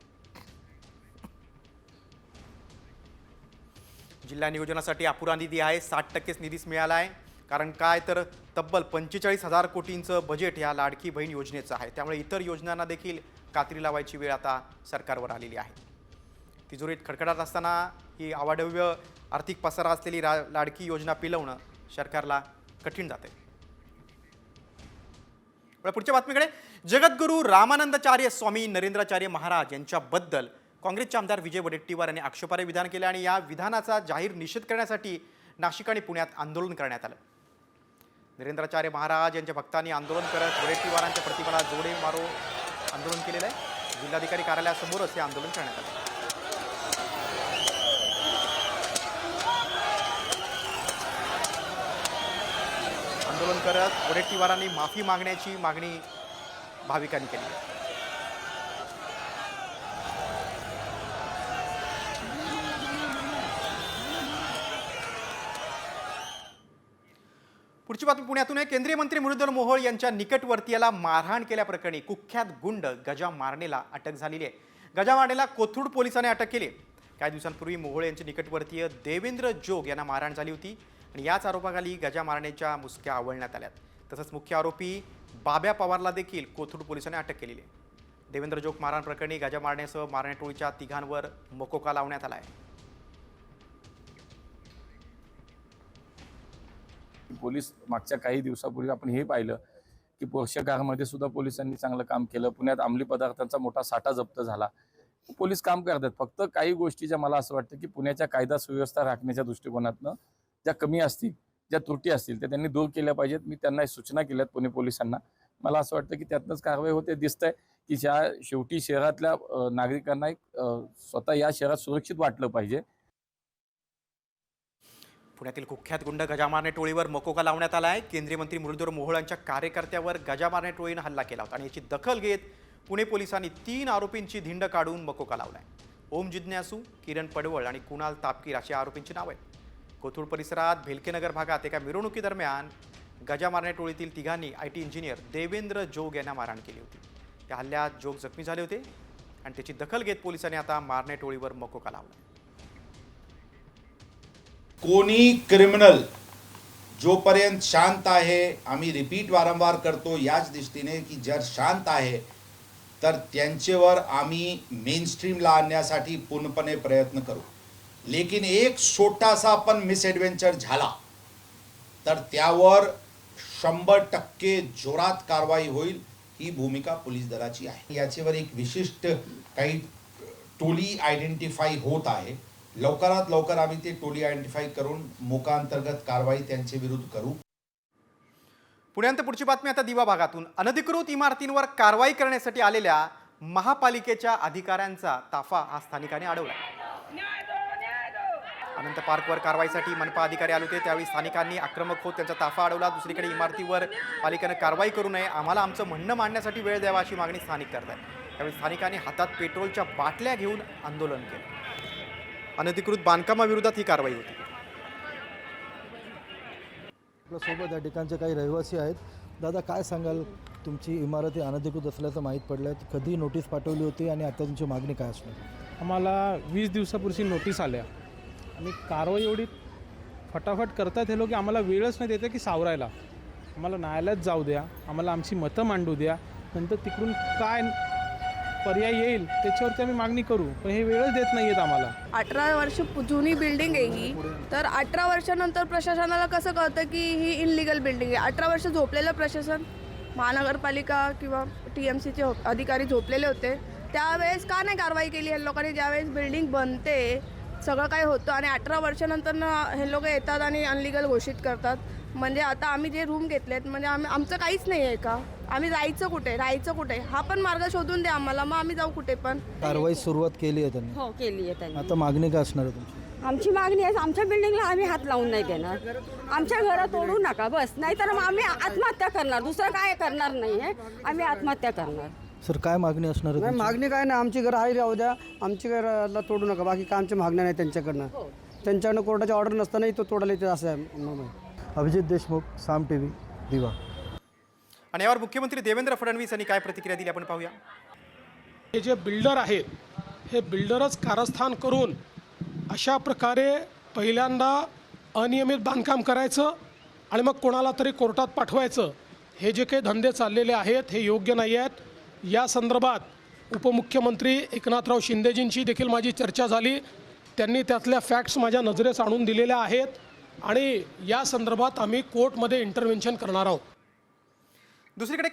Speaker 1: जिल्हा नियोजनासाठी अपुरा निधी आहे. 60%च निधीच मिळाला आहे. कारण काय तर तब्बल 45,000 कोटींचं बजेट या लाडकी बहीण योजनेचं आहे. त्यामुळे इतर योजनांना देखील कात्री लावायची वेळ आता सरकारवर आलेली आहे. तिजोरीत खडखडाट असताना ही अवाढव्य आर्थिक पसारा असलेली लाडकी योजना पिलवणं सरकारला कठीण जाते. पुढच्या बातमीकडे. जगद्गुरू रामानंदाचार्य स्वामी नरेंद्राचार्य महाराज यांच्याबद्दल काँग्रेसचे आमदार विजय वडेट्टीवार यांनी आक्षेपार्ह विधान केले आणि या विधानाचा जाहीर निषेध करण्यासाठी नाशिक आणि पुण्यात आंदोलन करण्यात आलं. नरेंद्राचार्य महाराज यांच्या भक्तांनी आंदोलन करत वडेट्टीवारांच्या प्रतिमेला जोडे मारो आंदोलन केलेलं आहे. जिल्हाधिकारी कार्यालयासमोरच हे आंदोलन करण्यात आलं. आंदोलन करत वडेट्टीवारांनी माफी मागण्याची मागणी भाविकांनी केली आहे. पुढची बातमी पुण्यातून आहे. केंद्रीय मंत्री मुरलीधर मोहोळ यांच्या निकटवर्तीयाला मारहाण केल्याप्रकरणी कुख्यात गुंड गजा मारणेला अटक झालेली आहे. गजा मारणेला कोथरूड पोलिसांनी अटक केली. काही दिवसांपूर्वी मोहोळ यांचे निकटवर्तीय देवेंद्र जोग यांना मारहाण झाली होती आणि याच आरोपाखाली गजा मारणेच्या मुसक्या आवळण्यात आल्यात. तसंच मुख्य आरोपी बाब्या पवारला देखील कोथरूड पोलिसांनी अटक केलेली आहे. देवेंद्र जोग मारहाण प्रकरणी गजा मारणेसह मारणे टोळीच्या तिघांवर मकोका लावण्यात आला आहे.
Speaker 18: पोलीस मागच्या काही दिवसापूर्वी आपण हे पाहिलं की पोषकाहारमध्ये सुद्धा पोलिसांनी चांगलं काम केलं. पुण्यात अंमली पदार्थांचा मोठा साठा जप्त झाला. पोलीस काम करतात. फक्त काही गोष्टीच्या मला असं वाटतं की पुण्याच्या कायदा सुव्यवस्था राखण्याच्या दृष्टिकोनातनं ज्या कमी असतील, ज्या त्रुटी असतील त्या त्यांनी दूर केल्या पाहिजेत. मी त्यांना सूचना केल्यात पुणे पोलिसांना. मला असं वाटतं की त्यातनंच कारवाई होते. दिसतंय की ज्या शेवटी शहरातल्या नागरिकांना एक स्वतः या शहरात सुरक्षित वाटलं पाहिजे.
Speaker 1: पुण्यातील कुख्यात गुंड गजामारणे टोळीवर मकोका लावण्यात आला आहे. केंद्रीय मंत्री मुरलीधर मोहोळ यांच्या कार्यकर्त्यावर गजामारणे टोळीनं हल्ला केला होता आणि याची दखल घेत पुणे पोलिसांनी 3 आरोपींची धिंड काढून मकोका लावलाय. ओम जिज्ञासू, किरण पडवळ आणि कुणाल तापकीर अशी आरोपींची नावं आहेत. कोथरूड परिसरात भेलकेनगर भागात एका मिरवणुकीदरम्यान गजामारणे टोळीतील तिघांनी IT इंजिनियर देवेंद्र जोग यांना मारहाण केली होती. त्या हल्ल्यात जोग जखमी झाले होते आणि त्याची दखल घेत पोलिसांनी आता मारणे टोळीवर मकोका लावला.
Speaker 13: कोणी क्रिमिनल जोपर्यंत शांत आहे, आम्ही रिपीट वारंवार करतो याच दृष्टीने की जर शांत आहे तर त्यांच्यावर आम्ही मेनस्ट्रीमला आणण्यासाठी पूर्णपणे प्रयत्न करू. लेकिन एक छोटासा पण मिसएडव्हेंचर झाला तर त्यावर 100% जोरात कारवाई होईल, ही भूमिका पोलीस दलाची आहे. याच्यावर एक विशिष्ट काही टोळी आयडेंटिफाय होत आहे. लवकरात लवकर आम्ही ते टोळी आयडेंटिफाय करून मोका अंतर्गत कारवाई त्यांच्या विरुद्ध करू.
Speaker 1: पुण्यात पुढची बातमी आता दिवा भागातून. अनधिकृत इमारतींवर कारवाई करण्यासाठी आलेल्या महापालिकेच्या अधिकाऱ्यांचा ताफा हा स्थानिकांनी अडवला. अनंत पार्कवर कारवाईसाठी मनपा अधिकारी आले होते, त्यावेळी स्थानिकांनी आक्रमक होत त्यांचा ताफा अडवला. दुसरीकडे इमारतीवर पालिकेनं कारवाई करू नये, आम्हाला आमचं म्हणणं मांडण्यासाठी वेळ द्यावा अशी मागणी स्थानिक करत आहेत. त्यावेळी स्थानिकांनी हातात पेट्रोलच्या बाटल्या घेऊन आंदोलन केलं. अनधिकृत बांधकामाविरोधात ही कारवाई होती.
Speaker 19: आपल्यासोबत या ठिकाणचे काही रहिवासी आहेत. दादा, काय सांगाल, तुमची इमारत अनधिकृत असल्याचं माहीत पडलं, कधी नोटीस पाठवली होती आणि आता तुमची मागणी काय असणार?
Speaker 14: आम्हाला 20 दिवसापूर्वी नोटीस आल्या आणि कारवाई एवढी फटाफट करतात हे लोक, आम्हाला वेळच नाही देते की सावरायला. आम्हाला न्यायालयात जाऊ द्या, आम्हाला आमची मतं मांडू द्या, नंतर तिकडून काय पर्याय येईल त्याच्यावरती आम्ही मागणी करू, पण हे वेळच देत नाही आहेत आम्हाला.
Speaker 20: 18 वर्ष जुनी बिल्डिंग आहे ही, तर 18 वर्षानंतर प्रशासनाला कसं कळतं की ही इनलिगल बिल्डिंग आहे? 18 वर्ष झोपलेलं प्रशासन, महानगरपालिका किंवा TMCचे अधिकारी झोपलेले होते, त्यावेळेस का नाही कारवाई केली ह्या लोकांनी? ज्यावेळेस बिल्डिंग बनते सगळं काय होतं आणि 18 वर्षानंतर हे लोक येतात आणि अनलिगल घोषित करतात. म्हणजे आता आम्ही जे रूम घेतलेत म्हणजे आमचं काहीच नाही आहे का? आम्ही जायचं कुठे, राहायचं कुठे, हा पण मार्ग शोधून द्या आम्हाला, मग आम्ही जाऊ कुठे पण.
Speaker 19: कारवाई सुरुवात केली आहे त्यांनी?
Speaker 20: हो, केली आहे त्यांनी.
Speaker 19: आता मागणी काय असणार आहे तुमची?
Speaker 20: आमची मागणी आहे, आमच्या बिल्डिंगला आम्ही हात लावून नाही देणार, आमच्या घरात तोडू नका बस, नाहीतर मग आम्ही आत्महत्या करणार, दुसरं काय करणार नाही आहे, आम्ही आत्महत्या करणार.
Speaker 19: सर, काय मागणी असणार आहे?
Speaker 21: मागणी काय नाही, आमची घरं आहे राहू द्या, आमची घराला तोडू नका, बाकी काय आमची मागण्या नाही त्यांच्याकडनं. त्यांच्याकडनं कोर्टाची ऑर्डर नसतानाही तो तोडायला येते असं आहे.
Speaker 19: अभिजित देशमुख, साम TV, दिवा.
Speaker 1: आणि यावर मुख्यमंत्री देवेंद्र फडणवीस यांनी काय प्रतिक्रिया दिली आपण पाहूया.
Speaker 14: हे जे बिल्डर आहेत हे बिल्डरच कारस्थान करून अशा प्रकारे पहिल्यांदा अनियमित बांधकाम करायचं आणि मग कोणाला तरी कोर्टात पाठवायचं, हे जे काही धंदे चाललेले आहेत हे योग्य नाही आहेत. या संदर्भात उपमुख्यमंत्री एकनाथराव शिंदेजींची देखील माझी चर्चा झाली. त्यांनी त्यातल्या फॅक्ट्स माझ्या नजरेस आणून दिलेल्या आहेत आणि या संदर्भात आम्ही कोर्टमध्ये इंटरव्हेन्शन करणार आहोत.
Speaker 1: दुसरीकडे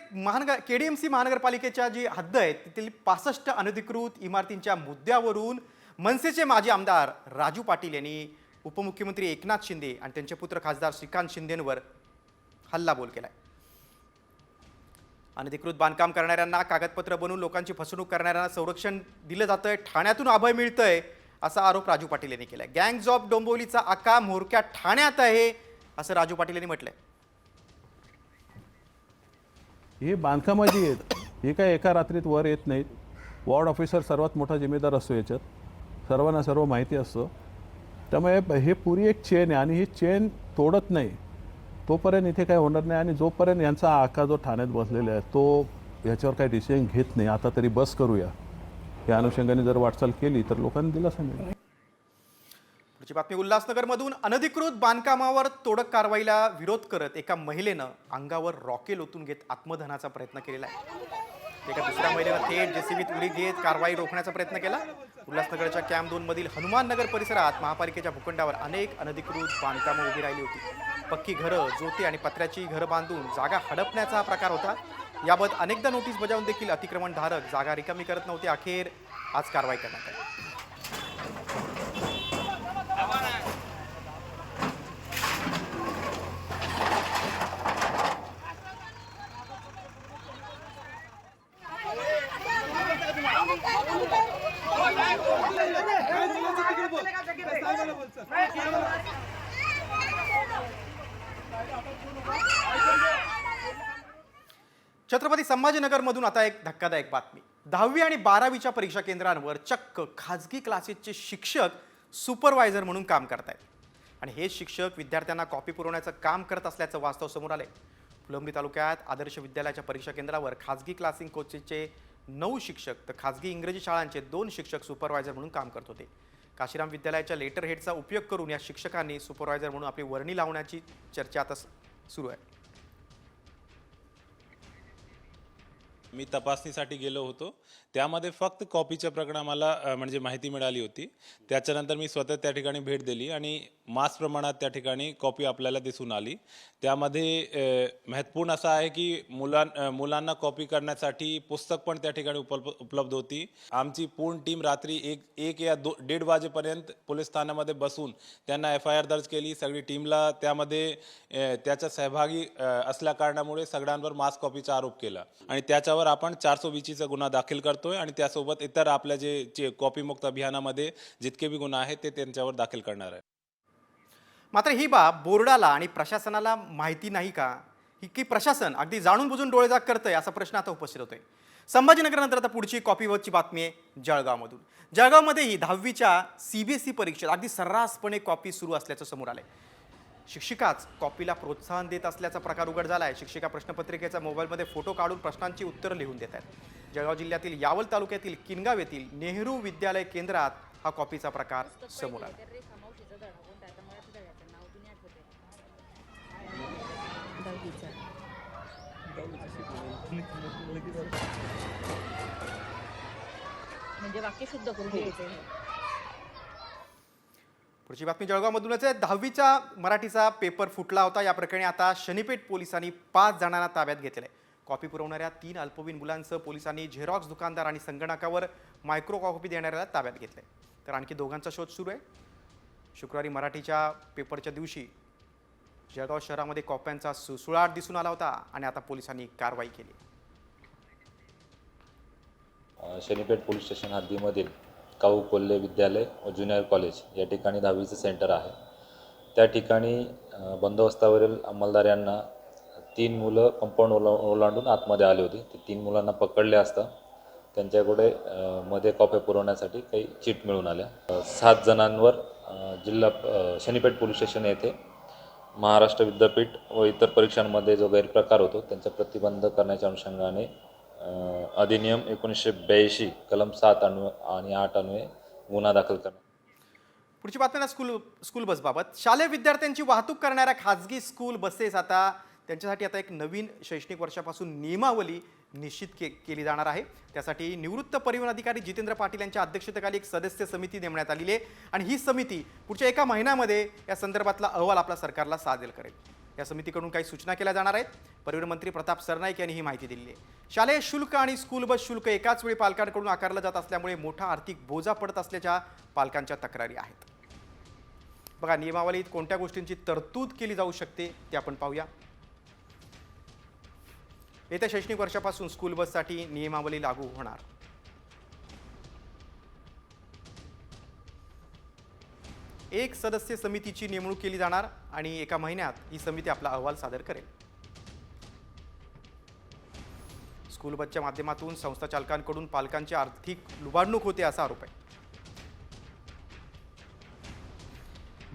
Speaker 1: KDMC महानगरपालिकेच्या जी हद्द आहे तिथील 65 अनधिकृत इमारतींच्या मुद्द्यावरून मनसेचे माजी आमदार राजू पाटील यांनी उपमुख्यमंत्री एकनाथ शिंदे आणि त्यांचे पुत्र खासदार श्रीकांत शिंदेंवर हल्लाबोल केलाय. अनधिकृत बांधकाम करणाऱ्यांना, कागदपत्र बनवून लोकांची फसवणूक करणाऱ्यांना संरक्षण दिलं जातंय, ठाण्यातून अभय मिळतंय असा आरोप राजू पाटील यांनी केलाय. गँग्स ऑफ डोंबिवलीचा आका म्होरक्या ठाण्यात आहे असं राजू पाटील यांनी म्हटलंय.
Speaker 22: हे बांधकामाची आहेत, हे काय एका रात्रीत वर येत नाहीत. वॉर्ड ऑफिसर सर्वात मोठा जिम्मेदार असतो याच्यात, सर्वांना सर्व माहिती असतं. त्यामुळे हे पुरी एक चेन आहे आणि ही चेन तोडत नाही तोपर्यंत इथे काय होणार नाही. आणि जोपर्यंत यांचा आका जो ठाण्यात बसलेला आहे तो ह्याच्यावर काही डिसिजन घेत नाही, आता तरी बस करूया या अनुषंगाने जर वाटचाल केली तर लोकांनी दिलासा मिळेल.
Speaker 1: पुढची बातमी उल्हासनगरमधून. अनधिकृत बांधकामावर तोडक कारवाईला विरोध करत एका महिलेनं अंगावर रॉकेल ओतून घेत आत्मदहनाचा प्रयत्न केलेला आहे. एका दुसऱ्या महिलेनं थेट JCBत उडी घेत कारवाई रोखण्याचा प्रयत्न केला. उल्हासनगरच्या कॅम्प 2 मधील हनुमान नगर परिसरात महापालिकेच्या भूखंडावर अनेक अनधिकृत बांधकामं उभी राहिली होती. पक्की घरं, जोती आणि पत्र्याची घरं बांधून जागा हडपण्याचा हा प्रकार होता. याबाबत अनेकदा नोटीस बजावून देखील अतिक्रमणधारक जागा रिकामी करत नव्हते. अखेर आज कारवाई करण्यात आली. छत्रपती संभाजीनगरमधून आता एक धक्कादायक बातमी. 10वी आणि 12वीच्या परीक्षा केंद्रांवर चक्क खाजगी क्लासेसचे शिक्षक सुपरवायझर म्हणून काम करतायत आणि हे शिक्षक विद्यार्थ्यांना कॉपी पुरवण्याचं काम करत असल्याचं वास्तव समोर आलंय. फुलंब्री तालुक्यात आदर्श विद्यालयाच्या परीक्षा केंद्रावर खाजगी क्लासिंग कोचेसचे 9 शिक्षक तर खाजगी इंग्रजी शाळांचे 2 शिक्षक सुपरवायझर म्हणून काम करत होते. काशीराम विद्यालयाच्या लेटर हेडचा उपयोग करून या शिक्षकांनी सुपरवायझर म्हणून आपली वर्णी लावण्याची चर्चा आता सुरू आहे.
Speaker 4: मी तपासणीसाठी गेलो होतो. त्यामध्ये फक्त कॉपीच्या प्रकरण आम्हाला म्हणजे माहिती मिळाली होती. त्याच्यानंतर मी स्वतः त्या ठिकाणी भेट दिली आणि मास प्रमाणात त्या ठिकाणी कॉपी आपल्याला दिसून आली. त्यामध्ये महत्त्वपूर्ण असं आहे की मुलांना कॉपी करण्यासाठी पुस्तक पण त्या ठिकाणी उपलब्ध होती. आमची पूर्ण टीम रात्री एक या 1:30 वाजेपर्यंत पोलीस ठाण्यामध्ये बसून त्यांना FIR दर्ज केली. सगळी टीमला त्यामध्ये त्याचा सहभागी असल्या कारणामुळे सगळ्यांवर मास कॉपीचा आरोप केला आणि त्याच्यावर आपण 420चा गुन्हा दाखल करतोय आणि त्यासोबत इतर आपल्या जे कॉपीमुक्त अभियानामध्ये जितके बी गुन्हे आहेत ते त्यांच्यावर दाखल करणार आहे.
Speaker 1: मात्र ही बाब बोर्डाला आणि प्रशासनाला माहिती नाही का, की प्रशासन अगदी जाणून बुजून डोळेझाक करतंय असा प्रश्न आता उपस्थित होतोय. संभाजीनगरनंतर आता पुढची कॉपीवरची बातमी आहे जळगावमधून. जळगावमध्येही 10वीच्या CBSE परीक्षेत अगदी सर्रासपणे कॉपी सुरू असल्याचं समोर आलंय. शिक्षिकाच कॉपीला प्रोत्साहन देत असल्याचा प्रकार उघड झाला आहे. शिक्षिका प्रश्नपत्रिकेचा मोबाईलमध्ये फोटो काढून प्रश्नांची उत्तरं लिहून देत आहेत. जळगाव जिल्ह्यातील यावल तालुक्यातील किनगाव येथील नेहरू विद्यालय केंद्रात हा कॉपीचा प्रकार समोर आला.
Speaker 6: म्हणजे वाक्य शुद्ध करून घ्यायचं.
Speaker 1: पुढची बातमी जळगावमधूनच आहे. 10वीचा मराठीचा पेपर फुटला होता. या प्रकरणी आता शनीपेठ पोलिसांनी 5 जणांना ताब्यात घेतलेलं आहे. कॉपी पुरवणाऱ्या 3 अल्पवयीन मुलांसह पोलिसांनी झेरॉक्स दुकानदार आणि संगणकावर मायक्रो कॉपी देणाऱ्याला ताब्यात घेतलंय. तर आणखी 2घांचा शोध सुरू आहे. शुक्रवारी मराठीच्या पेपरच्या दिवशी जळगाव शहरामध्ये कॉप्यांचा सुळसुळाट दिसून आला होता आणि आता पोलिसांनी कारवाई केली.
Speaker 23: शनीपेठ पोलीस स्टेशन हद्दीमधील काऊ कोल्हे विद्यालय व ज्युनियर कॉलेज या ठिकाणी 10वीचं सेंटर आहे. त्या ठिकाणी बंदोबस्तावरील अंमलदार यांना 3 मुलं कंपाऊंड ओलांडून आतमध्ये आले होते. ते 3 मुलांना पकडले असता त्यांच्याकडे मध्ये कॉप्या पुरवण्यासाठी काही चीट मिळून आल्या. 7 जणांवर जिल्हा शनीपेठ पोलीस स्टेशन येथे महाराष्ट्र विद्यापीठ व इतर परीक्षांमध्ये जो गैरप्रकार होतो त्यांचा प्रतिबंध करण्याच्या अनुषंगाने अधिनियम 1982 कलम 7 आणि 8 अन्वये गुन्हा दाखल करण्यात.
Speaker 1: पुढची बातमी स्कूल बसबाबत. शालेय विद्यार्थ्यांची वाहतूक करणाऱ्या खाजगी स्कूल बसेस आता त्यांच्यासाठी आता एक नवीन शैक्षणिक वर्षापासून नियमावली निश्चित केली जाणार आहे. त्यासाठी निवृत्त परिवहन अधिकारी जितेंद्र पाटील यांच्या अध्यक्षतेखाली एक सदस्य समिती नेमण्यात आलेली आहे आणि ही समिती पुढच्या 1 महिन्यामध्ये या संदर्भातला अहवाल आपला सरकारला सादर करेल. या समितीकडून काही सूचना केल्या जाणार आहेत. परिवहन मंत्री प्रताप सरनाईक यांनी ही माहिती दिली आहे. शालेय शुल्क आणि स्कूल बस शुल्क एकाच वेळी पालकांकडून आकारलं जात असल्यामुळे मोठा आर्थिक बोजा पडत असल्याच्या पालकांच्या तक्रारी आहेत. बघा नियमावलीत कोणत्या गोष्टींची तरतूद केली जाऊ शकते ते आपण पाहूया. येत्या शैक्षणिक वर्षापासून स्कूल बससाठी नियमावली लागू होणार. एक सदस्य समितीची नेमणूक केली जाणार आणि 1 महिन्यात ही समिती आपला अहवाल सादर करेल. स्कूल बसच्या माध्यमातून संस्था चालकांकडून पालकांची आर्थिक लुबाडणूक होते असा आरोप आहे.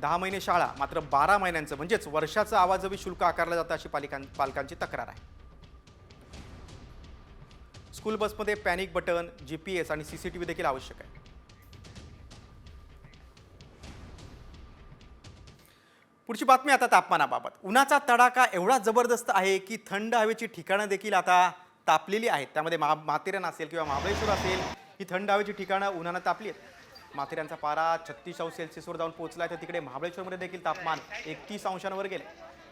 Speaker 1: 10 महिने शाळा मात्र 12 महिन्यांचं म्हणजेच वर्षाचं आवाजवी शुल्क आकारलं जातं अशी पालकांची तक्रार आहे. स्कूल बसमध्ये पॅनिक बटन, GPS आणि CCTV देखील आवश्यक आहे. पुढची बातमी आता तापमानाबाबत. उन्हाचा तडाखा एवढा जबरदस्त आहे की थंड हवेची ठिकाणं देखील आता तापलेली आहेत. त्यामध्ये माथेरान असेल किंवा महाबळेश्वर असेल, ही थंड हवेची ठिकाणं उन्हानं तापली आहेत. माथेरानचा पारा 36°C जाऊन पोहोचला आहे तर तिकडे महाबळेश्वरमध्ये देखील तापमान 31 अंशांवर गेले.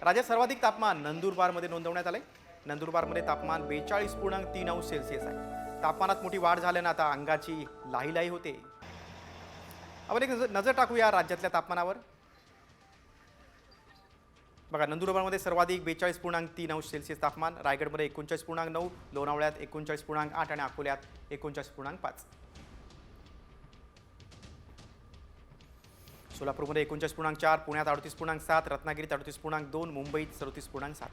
Speaker 1: राज्यात सर्वाधिक तापमान नंदुरबारमध्ये नोंदवण्यात आले. नंदुरबारमध्ये तापमान 42.3°C आहे. तापमानात मोठी वाढ झाल्यानं आता अंगाची लाही होते. आपण एक नजर टाकूया राज्यातल्या तापमानावर. बघा नंदुरबारमध्ये सर्वाधिक 42.3°C तापमान, रायगडमध्ये 39.9, लोणावळ्यात 39.8 आणि अकोल्यात 39.5. सोलापूरमध्ये 39.4, पुण्यात 38.7, रत्नागिरीत 38.2, मुंबईत 37.7.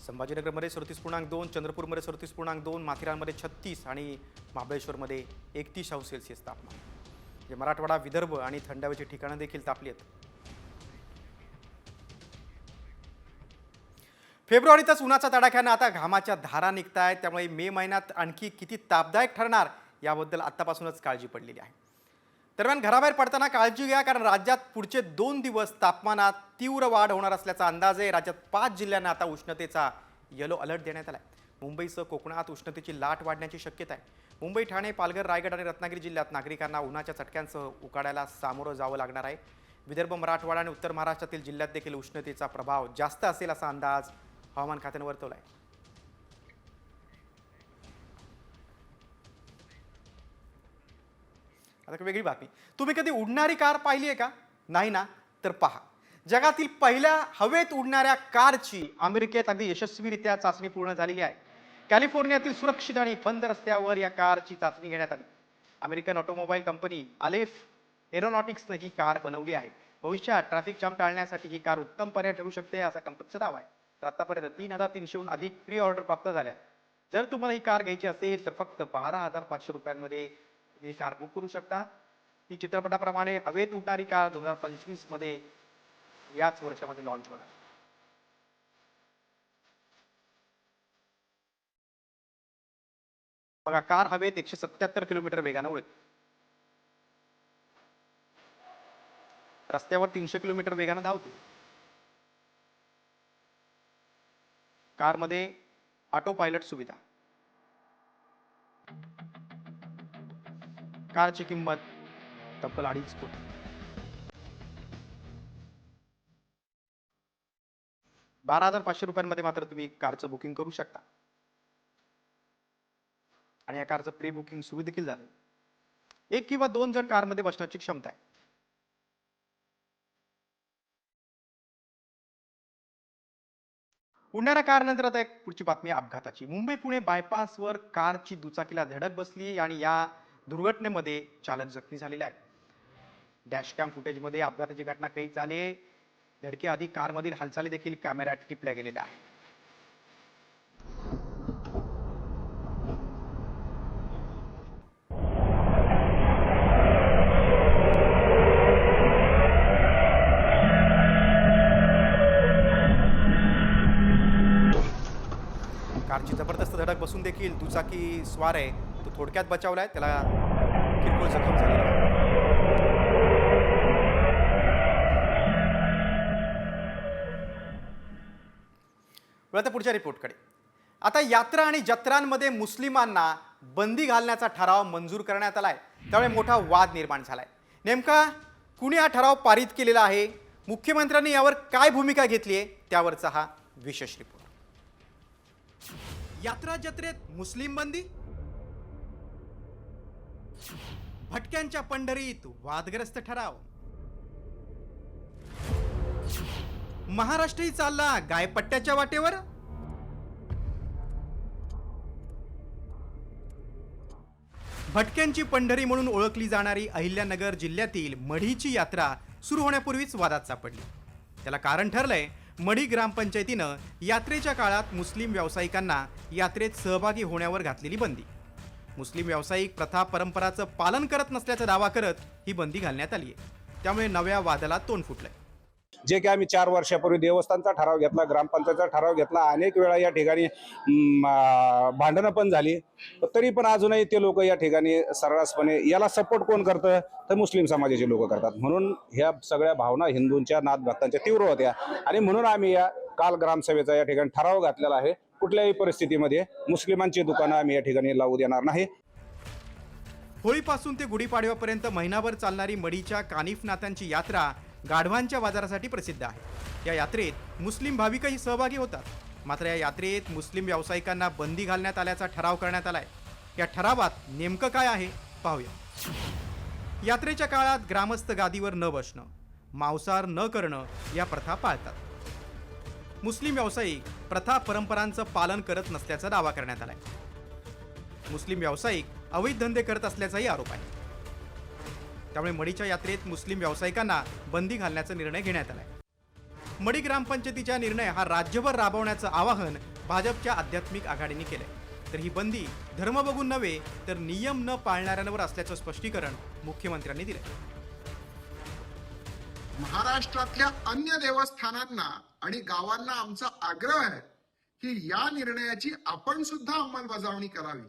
Speaker 1: संभाजीनगरमध्ये 37.2, चंद्रपूरमध्ये 37.2, माथेरानमध्ये 36 आणि महाबळेश्वरमध्ये 31°C तापमान. म्हणजे मराठवाडा, विदर्भ आणि थंड हवेची ठिकाणं देखील तापली आहेत. फेब्रुवारीतच उन्हाच्या तडाख्यानं आता घामाच्या धारा निघतायत. त्यामुळे मे महिन्यात आणखी किती तापदायक ठरणार याबद्दल आत्तापासूनच काळजी पडलेली आहे. दरम्यान घराबाहेर पडताना काळजी घ्या, कारण राज्यात पुढचे 2 दिवस तापमानात तीव्र वाढ होणार असल्याचा अंदाज आहे. राज्यात 5 जिल्ह्यांना आता उष्णतेचा येलो अलर्ट देण्यात आला आहे. मुंबईसह कोकणात उष्णतेची लाट वाढण्याची शक्यता आहे. मुंबई, ठाणे, पालघर, रायगड आणि रत्नागिरी जिल्ह्यात नागरिकांना उन्हाच्या चटक्यांसह उकाड्याला सामोरं जावं लागणार आहे. विदर्भ, मराठवाडा आणि उत्तर महाराष्ट्रातील जिल्ह्यात देखील उष्णतेचा प्रभाव जास्त असेल असा अंदाज हवामान खात्यानं वर्तवला आहे. आता वेगळी बातमी. तुम्ही कधी उडणारी कार पाहिली आहे का? नाही ना? तर पहा. जगातील पहिल्या हवेत उडणाऱ्या कारची अमेरिकेत अगदी यशस्वीरित्या चाचणी पूर्ण झालेली आहे. कॅलिफोर्नियातील सुरक्षित आणि बंद रस्त्यावर या कारची चाचणी घेण्यात आली. अमेरिकन ऑटोमोबाईल कंपनी आलेफ एरोनॉटिक्सने ही कार बनवली आहे. भविष्यात ट्रॅफिक जाम टाळण्यासाठी ही कार उत्तम पर्याय ठरू शकते असा कंपनीचा दावा आहे. तर आतापर्यंत 3,300हून अधिक प्री ऑर्डर प्राप्त झाल्या. जर तुम्हाला ही कार घ्यायची असेल तर फक्त 12,500 रुपयांमध्ये ही कार बुक करू शकता. ही चित्रपटाप्रमाणे हवेत उडणारी कार 2025 मध्ये याच वर्षामध्ये लॉन्च होणार. बघा, कार हवेत 177 किलोमीटर वेगाने उडेल. रस्त्यावर 300 किलोमीटर वेगाने धावते. कारमध्ये ऑटो पायलट सुविधा. कारची किंमत तब्बल 2.5 कोटी. ₹12,500 मात्र तुम्ही कारचं बुकिंग करू शकता. आणि या कारचं प्री बुकिंग सुरू देखील झालं. 1 किंवा 2 जण कारमध्ये बसण्याची क्षमता आहे. उडणाऱ्या कारनंतर आता एक पुढची बातमी अपघाताची. मुंबई पुणे बायपासवर कारची दुचाकीला धडक बसली आणि या दुर्घटनेमध्ये चालक जखमी झालेला आहे. डॅशकॅम फुटेजमध्ये अपघाताची घटना कैद झाली आहे. धडकेआधी कारमधील हालचाली देखील कॅमेऱ्यात टिपल्या गेलेल्या आहेत. कारची जबरदस्त धडक बसून देखील दुचाकी स्वार आहे तो थोडक्यात बचावलाय. त्याला किरकोळ जखम झाली आहे. आता पुढच्या रिपोर्टकडे. आता यात्रा आणि जत्रांमध्ये मुस्लिमांना बंदी घालण्याचा ठराव मंजूर करण्यात आलाय. त्यामुळे मोठा वाद निर्माण झालाय. नेमका कुणी हा ठराव पारित केलेला आहे, मुख्यमंत्र्यांनी यावर काय भूमिका घेतली आहे, त्यावरचा हा विशेष रिपोर्ट. यात्रा जत्रेत मुस्लिम बंदी, भटक्यांच्या पंढरीत वादग्रस्त ठराव, महाराष्ट्रही चालला गायपट्ट्याच्या वाटेवर. भटक्यांची पंढरी म्हणून ओळखली जाणारी अहिल्यानगर जिल्ह्यातील मढीची यात्रा सुरू होण्यापूर्वीच वादात सापडली. त्याला कारण ठरलंय मढी ग्रामपंचायतीनं यात्रेच्या काळात मुस्लिम व्यावसायिकांना यात्रेत सहभागी होण्यावर घातलेली बंदी. मुस्लिम व्यावसायिक प्रथा परंपराचं पालन करत नसल्याचा दावा करत ही बंदी घालण्यात आली आहे. त्यामुळे नव्या वादाला तोंड फुटलंय.
Speaker 7: जे की आम्ही 4 वर्षापूर्वी देवस्थानचा ठराव घेतला, ग्रामपंचायतचा ठराव घेतला, अनेक वेळा या ठिकाणी भांडणं पण झाली, तरी पण अजूनही ते लोक या ठिकाणी सर्रासपणे याला सपोर्ट कोण करतं तर मुस्लिम समाजाचे लोक करतात. म्हणून ह्या सगळ्या भावना हिंदूंच्या नाथभक्तांच्या तीव्र होत्या आणि म्हणून आम्ही या काल ग्रामसभेचा या ठिकाणी ठराव घातलेला आहे. कुठल्याही परिस्थितीमध्ये मुस्लिमांची दुकानं आम्ही या ठिकाणी लावू देणार नाही.
Speaker 1: होळीपासून ते गुढीपाडव्यापर्यंत महिनाभर चालणारी मढीच्या कानिफनाथांची यात्रा गाढवांच्या बाजारासाठी प्रसिद्ध आहे. या यात्रेत मुस्लिम भाविकही सहभागी होतात. मात्र या यात्रेत मुस्लिम व्यावसायिकांना बंदी घालण्यात आल्याचा ठराव करण्यात आलाय. या ठरावात नेमकं काय आहे पाहूया. यात्रेच्या काळात ग्रामस्थ गादीवर न बसणं, मांसाहार न करणं या प्रथा पाळतात. मुस्लिम व्यावसायिक प्रथा परंपरांचं पालन करत नसल्याचा दावा करण्यात आलाय. मुस्लिम व्यावसायिक अवैध धंदे करत असल्याचाही आरोप आहे. त्यामुळे मढीच्या यात्रेत मुस्लिम व्यावसायिकांना बंदी घालण्याचा निर्णय घेण्यात आलाय. मढी ग्रामपंचायतीचा निर्णय हा राज्यभर राबवण्याचं आवाहन भाजपच्या आध्यात्मिक आघाडीने केलंय. तर ही बंदी धर्म बघून नव्हे तर नियम न पाळणाऱ्यांवर असल्याचं स्पष्टीकरण मुख्यमंत्र्यांनी दिलंय.
Speaker 2: महाराष्ट्रातल्या अन्य देवस्थानांना आणि गावांना आमचा आग्रह आहे की या निर्णयाची आपण सुद्धा अंमलबजावणी करावी.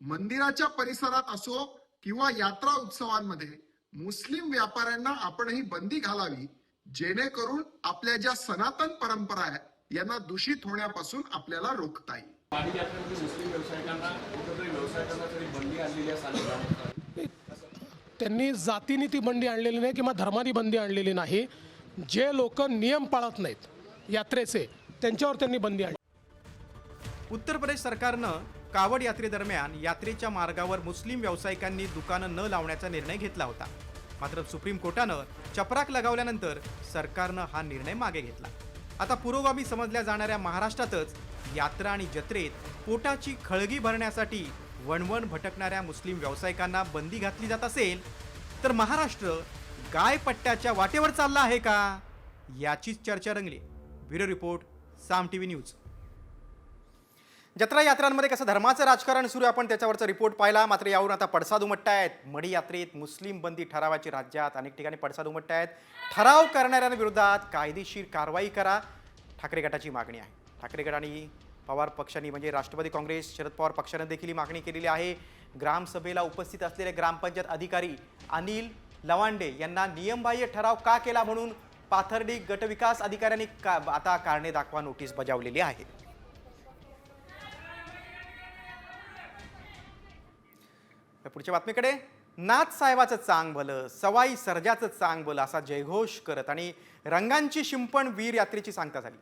Speaker 2: मंदिराच्या परिसरात असो किंवा यात्रा उत्सवांमध्ये मुस्लिम व्यापाऱ्यांना आपणही बंदी घालावी, जेणेकरून आपल्या ज्या सनातन परंपरा आहेत यांना दूषित होण्यापासून आपल्याला रोखता येईल.
Speaker 14: त्यांनी जातीने ती बंदी आणलेली नाही किंवा धर्मानी बंदी आणलेली नाही. जे लोक नियम पाळत नाहीत यात्रेचे त्यांच्यावर त्यांनी बंदी आणली.
Speaker 1: उत्तर प्रदेश सरकारनं कावड यात्रेदरम्यान यात्रेच्या मार्गावर मुस्लिम व्यावसायिकांनी दुकानं न लावण्याचा निर्णय घेतला होता. मात्र सुप्रीम कोर्टानं चपराक लगावल्यानंतर सरकारनं हा निर्णय मागे घेतला. आता पुरोगामी समजल्या जाणाऱ्या महाराष्ट्रातच यात्रा आणि जत्रेत पोटाची खळगी भरण्यासाठी वणवण भटकणाऱ्या मुस्लिम व्यावसायिकांना बंदी घातली जात असेल तर महाराष्ट्र गायपट्ट्याच्या वाटेवर चालला आहे का, याचीच चर्चा रंगली. ब्युरो रिपोर्ट, साम टीव्ही न्यूज. जत्रा यात्रांमध्ये कसं धर्माचं राजकारण सुरू आहे आपण त्याच्यावरचा रिपोर्ट पाहिला. मात्र यावरून आता पडसाद उमटतायत. मढी यात्रेत मुस्लिम बंदी ठरावाची राज्यात अनेक ठिकाणी पडसाद उमटतायत. ठराव करणाऱ्यांविरोधात कायदेशीर कारवाई करा, ठाकरे गटाची मागणी आहे. ठाकरे गट आणि पवार पक्षांनी म्हणजे राष्ट्रवादी काँग्रेस, शरद पवार पक्षानं देखील ही मागणी केलेली आहे. ग्रामसभेला उपस्थित असलेले ग्रामपंचायत अधिकारी अनिल लवांडे यांना नियमबाह्य ठराव का केला म्हणून पाथर्डी गटविकास अधिकाऱ्यांनी आता कारणे दाखवा नोटीस बजावलेली आहे. पुढच्या बातमीकडे. नाथ साहेबाचं चांग भलं, सवाई सर्जाचं चांग भलं असा जयघोष करत आणि रंगांची शिंपण वीर यात्रेची सांगता झाली.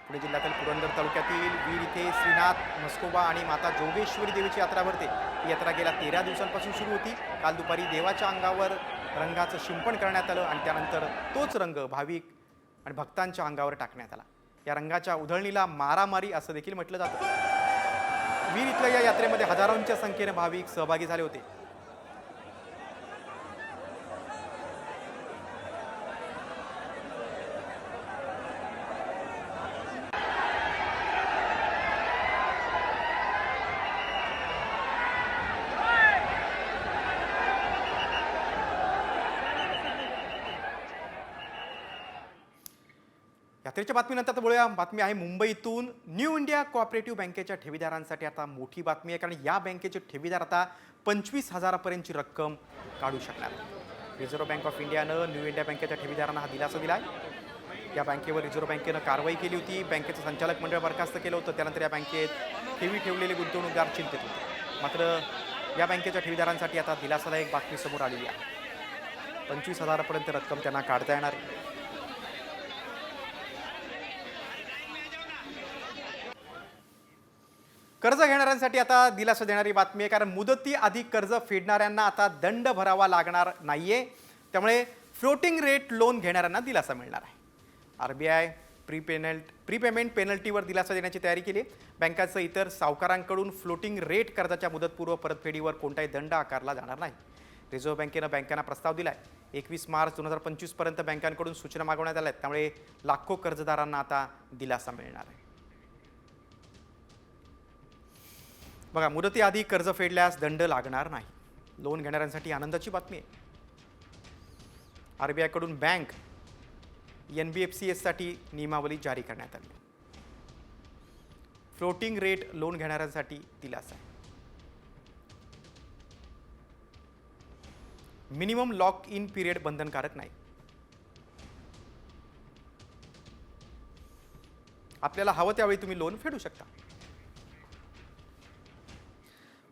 Speaker 1: पुणे जिल्ह्यातील पुरंदर तालुक्यातील वीर इथे श्रीनाथ म्हस्कोबा आणि माता जोगेश्वरी देवीची यात्रा भरते. ही यात्रा गेल्या 13 दिवसांपासून सुरू होती. काल दुपारी देवाच्या अंगावर रंगाचं शिंपण करण्यात आलं आणि त्यानंतर तोच रंग भाविक आणि भक्तांच्या अंगावर टाकण्यात आला. या रंगाच्या उधळणीला मारामारी असं देखील म्हटलं जातं. वीर इथल्या या यात्रेमध्ये हजारोंच्या संख्येने भाविक सहभागी झाले होते. यात्रेच्या बातमीनंतर आता बोलूया. बातमी आहे मुंबईतून. न्यू इंडिया कोऑपरेटिव्ह बँकेच्या ठेवीदारांसाठी आता मोठी बातमी आहे, कारण या बँकेचे ठेवीदार आता 25,000पर्यंतची रक्कम काढू शकणार. रिझर्व्ह बँक ऑफ इंडियानं न्यू इंडिया बँकेच्या ठेवीदारांना हा दिलासा दिला आहे. या बँकेवर रिझर्व्ह बँकेनं कारवाई केली होती. बँकेचं संचालक मंडळ बरखास्त केलं होतं. त्यानंतर या बँकेत ठेवी ठेवलेले गुंतवणूकदार चिंतेत होते. मात्र या बँकेच्या ठेवीदारांसाठी आता दिलासादायक बातमी समोर आलेली आहे. 25,000पर्यंत रक्कम त्यांना काढता येणार आहे. कर्ज घेणाऱ्यांसाठी आता दिलासा देणारी बातमी आहे, कारण मुदती आधी कर्ज फेडणाऱ्यांना आता दंड भरावा लागणार नाहीये. त्यामुळे फ्लोटिंग रेट लोन घेणाऱ्यांना दिलासा मिळणार आहे. RBI प्रीपेमेंट पेनल्टीवर दिलासा देण्याची तयारी केली. बँकांचं इतर सावकारांकडून फ्लोटिंग रेट कर्जाच्या मुदतपूर्व परतफेडीवर कोणताही दंड आकारला जाणार नाही. रिझर्व्ह बँकेनं बँकांना प्रस्ताव दिला आहे. 21 मार्च 2025 पर्यंत बँकांकडून सूचना मागवण्यात आल्या आहेत. त्यामुळे लाखो कर्जदारांना आता दिलासा मिळणार आहे. बघा, मुदतीआधी कर्ज फेडल्यास दंड लागणार नाही. लोन घेणाऱ्यांसाठी आनंदाची बातमी आहे. RBI कडून बँक NBFCS साठी नियमावली जारी करण्यात आली. फ्लोटिंग रेट लोन घेणाऱ्यांसाठी दिलासा आहे. मिनिमम लॉक इन पिरियड बंधनकारक नाही. आपल्याला हवं त्यावेळी तुम्ही लोन फेडू शकता.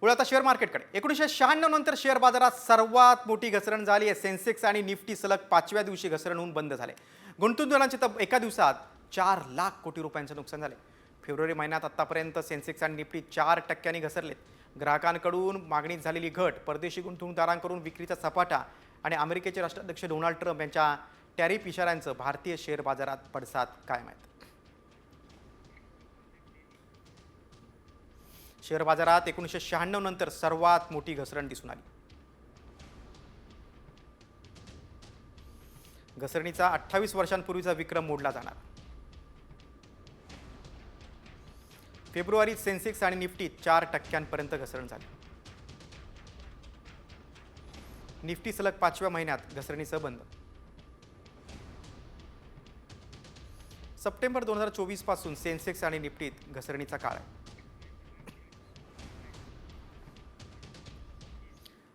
Speaker 1: पुढे आता शेअर मार्केटकडे. 1996 नंतर शेअर बाजारात सर्वात मोठी घसरण झाली आहे. सेन्सेक्स आणि निफ्टी सलग 5व्या दिवशी घसरण होऊन बंद झाले. गुंतवणूकदारांचे एका दिवसात 4 लाख कोटी रुपयांचं नुकसान झाले. फेब्रुवारी महिन्यात आतापर्यंत सेन्सेक्स आणि निफ्टी 4% घसरलेत. ग्राहकांकडून मागणीत झालेली घट, परदेशी गुंतवणूकदारांकडून विक्रीचा सपाटा आणि अमेरिकेचे राष्ट्राध्यक्ष डोनाल्ड ट्रम्प यांच्या टॅरिफ इशाऱ्यांचं भारतीय शेअर बाजारात पडसाद कायम आहेत. शेअर बाजारात 1996 नंतर सर्वात मोठी घसरण दिसून आली. घसरणीचा 28 वर्षांपूर्वीचा विक्रम मोडला जाणार. फेब्रुवारीत सेन्सेक्स आणि निफ्टीत 4% घसरण झाली. निफ्टी सलग 5व्या महिन्यात घसरणीसह बंद. सप्टेंबर 2024 पासून सेन्सेक्स आणि निफ्टीत घसरणीचा काळ आहे.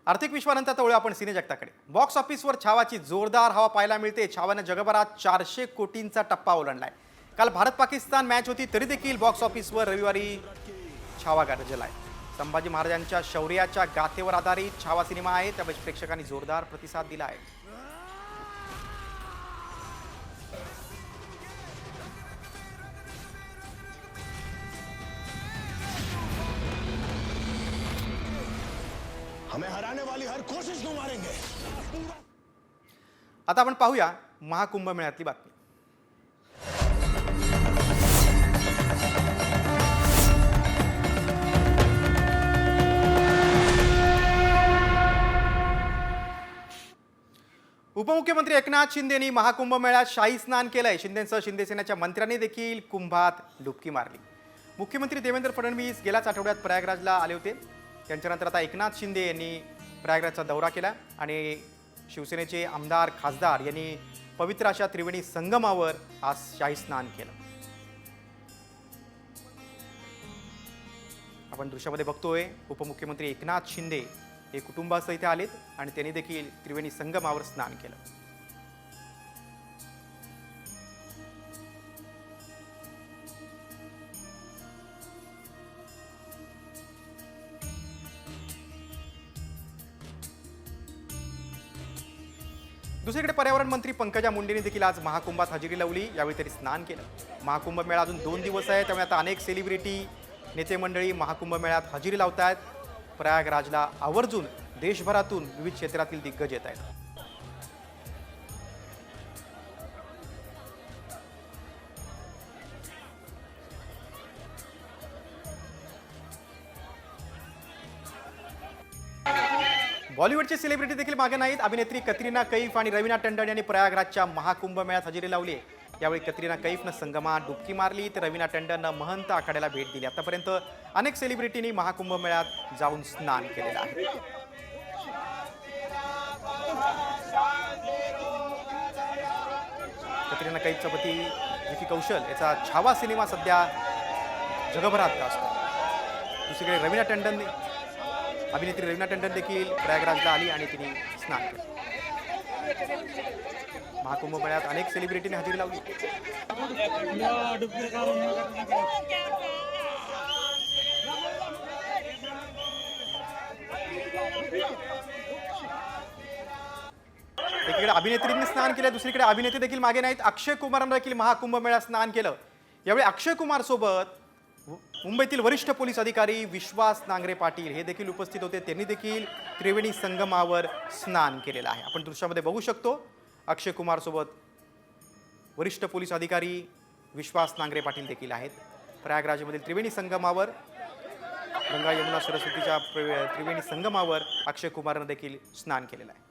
Speaker 1: आर्थिक विश्वानंतर आता वळू आपण सिने जगताकडे. बॉक्स ऑफिसवर छावाची जोरदार हवा पाहायला मिळते. छावानं जगभरात 400 कोटींचा टप्पा ओलांडलाय. काल भारत पाकिस्तान मॅच होती तरी देखील बॉक्स ऑफिसवर रविवारी छावा गाजलाय. संभाजी महाराजांच्या शौर्याच्या गाथेवर आधारित छावा सिनेमा आहे, त्यामुळे प्रेक्षकांनी जोरदार प्रतिसाद दिला आहे.
Speaker 3: हमें हराने वाली हर कोशिश को मारेंगे.
Speaker 1: आता आपण पाहूया महाकुंभ मेळ्यातली बातमी. उपमुख्यमंत्री एकनाथ शिंदेंनी महाकुंभ मेळ्यात शाही स्नान केलंय. शिंदेंसह शिंदेसेनेच्या मंत्र्यांनी देखील कुंभात डुबकी मारली. मुख्यमंत्री देवेंद्र फडणवीस गेल्याच आठवड्यात प्रयागराजला आले होते. त्यांच्यानंतर आता एकनाथ शिंदे यांनी प्रयागराजचा दौरा केला आणि शिवसेनेचे आमदार खासदार यांनी पवित्र अशा त्रिवेणी संगमावर आज शाही स्नान केलं. आपण दृश्यामध्ये बघतोय उपमुख्यमंत्री एकनाथ शिंदे हे कुटुंबासह इथे आलेत आणि त्यांनी देखील त्रिवेणी संगमावर स्नान केलं. दुसरीकडे पर्यावरण मंत्री पंकजा मुंडेंनी देखील आज महाकुंभात हजेरी लावली. यावेळी त्यांनी स्नान केलं. महाकुंभ मेळा अजून 2 दिवस आहे, त्यामुळे आता अनेक सेलिब्रिटी नेते मंडळी महाकुंभ मेळ्यात हजेरी लावत आहेत. प्रयागराजला आवर्जून देशभरातून विविध क्षेत्रातील दिग्गज येत आहेत. बॉलिवूडचे सेलिब्रिटी देखील मागे नाहीत. अभिनेत्री कतरिना कैफ आणि रवीना टंडन यांनी प्रयागराजच्या महाकुंभ मेळ्यात हजेरी लावली. यावेळी कतरिना कैफनं संगमात डुबकी मारली तर रवीना टंडननं महंत आखाड्याला भेट दिली. आतापर्यंत अनेक सेलिब्रिटींनी महाकुंभ मेळ्यात जाऊन स्नान केलेलं आहे. कतरिना कैफचा पती विकी कौशल याचा छावा सिनेमा सध्या जगभरात गाजतो. दुसरीकडे अभिनेत्री रवीना टंडन देखील प्रयागराजला आली आणि तिने स्नान केलं. महाकुंभ मेळ्यात अनेक सेलिब्रिटीने हजेरी लावली. एकीकडे अभिनेत्रींनी स्नान केलं, दुसरीकडे अभिनेते देखील मागे नाहीत. अक्षय कुमारनं देखील महाकुंभ मेळ्यात स्नान केलं. यावेळी अक्षय कुमार सोबत मुंबईतील वरिष्ठ पोलीस अधिकारी विश्वास नांगरे पाटील हे देखील उपस्थित होते. त्यांनी देखील त्रिवेणी संगमावर स्नान केलेलं आहे. आपण दृश्यामध्ये बघू शकतो अक्षय कुमार सोबत वरिष्ठ पोलीस अधिकारी विश्वास नांगरे पाटील देखील आहेत. प्रयागराजमधील त्रिवेणी संगमावर गंगा यमुना सरस्वतीच्या त्रिवेणी संगमावर अक्षय कुमारनं देखील स्नान केलेलं आहे.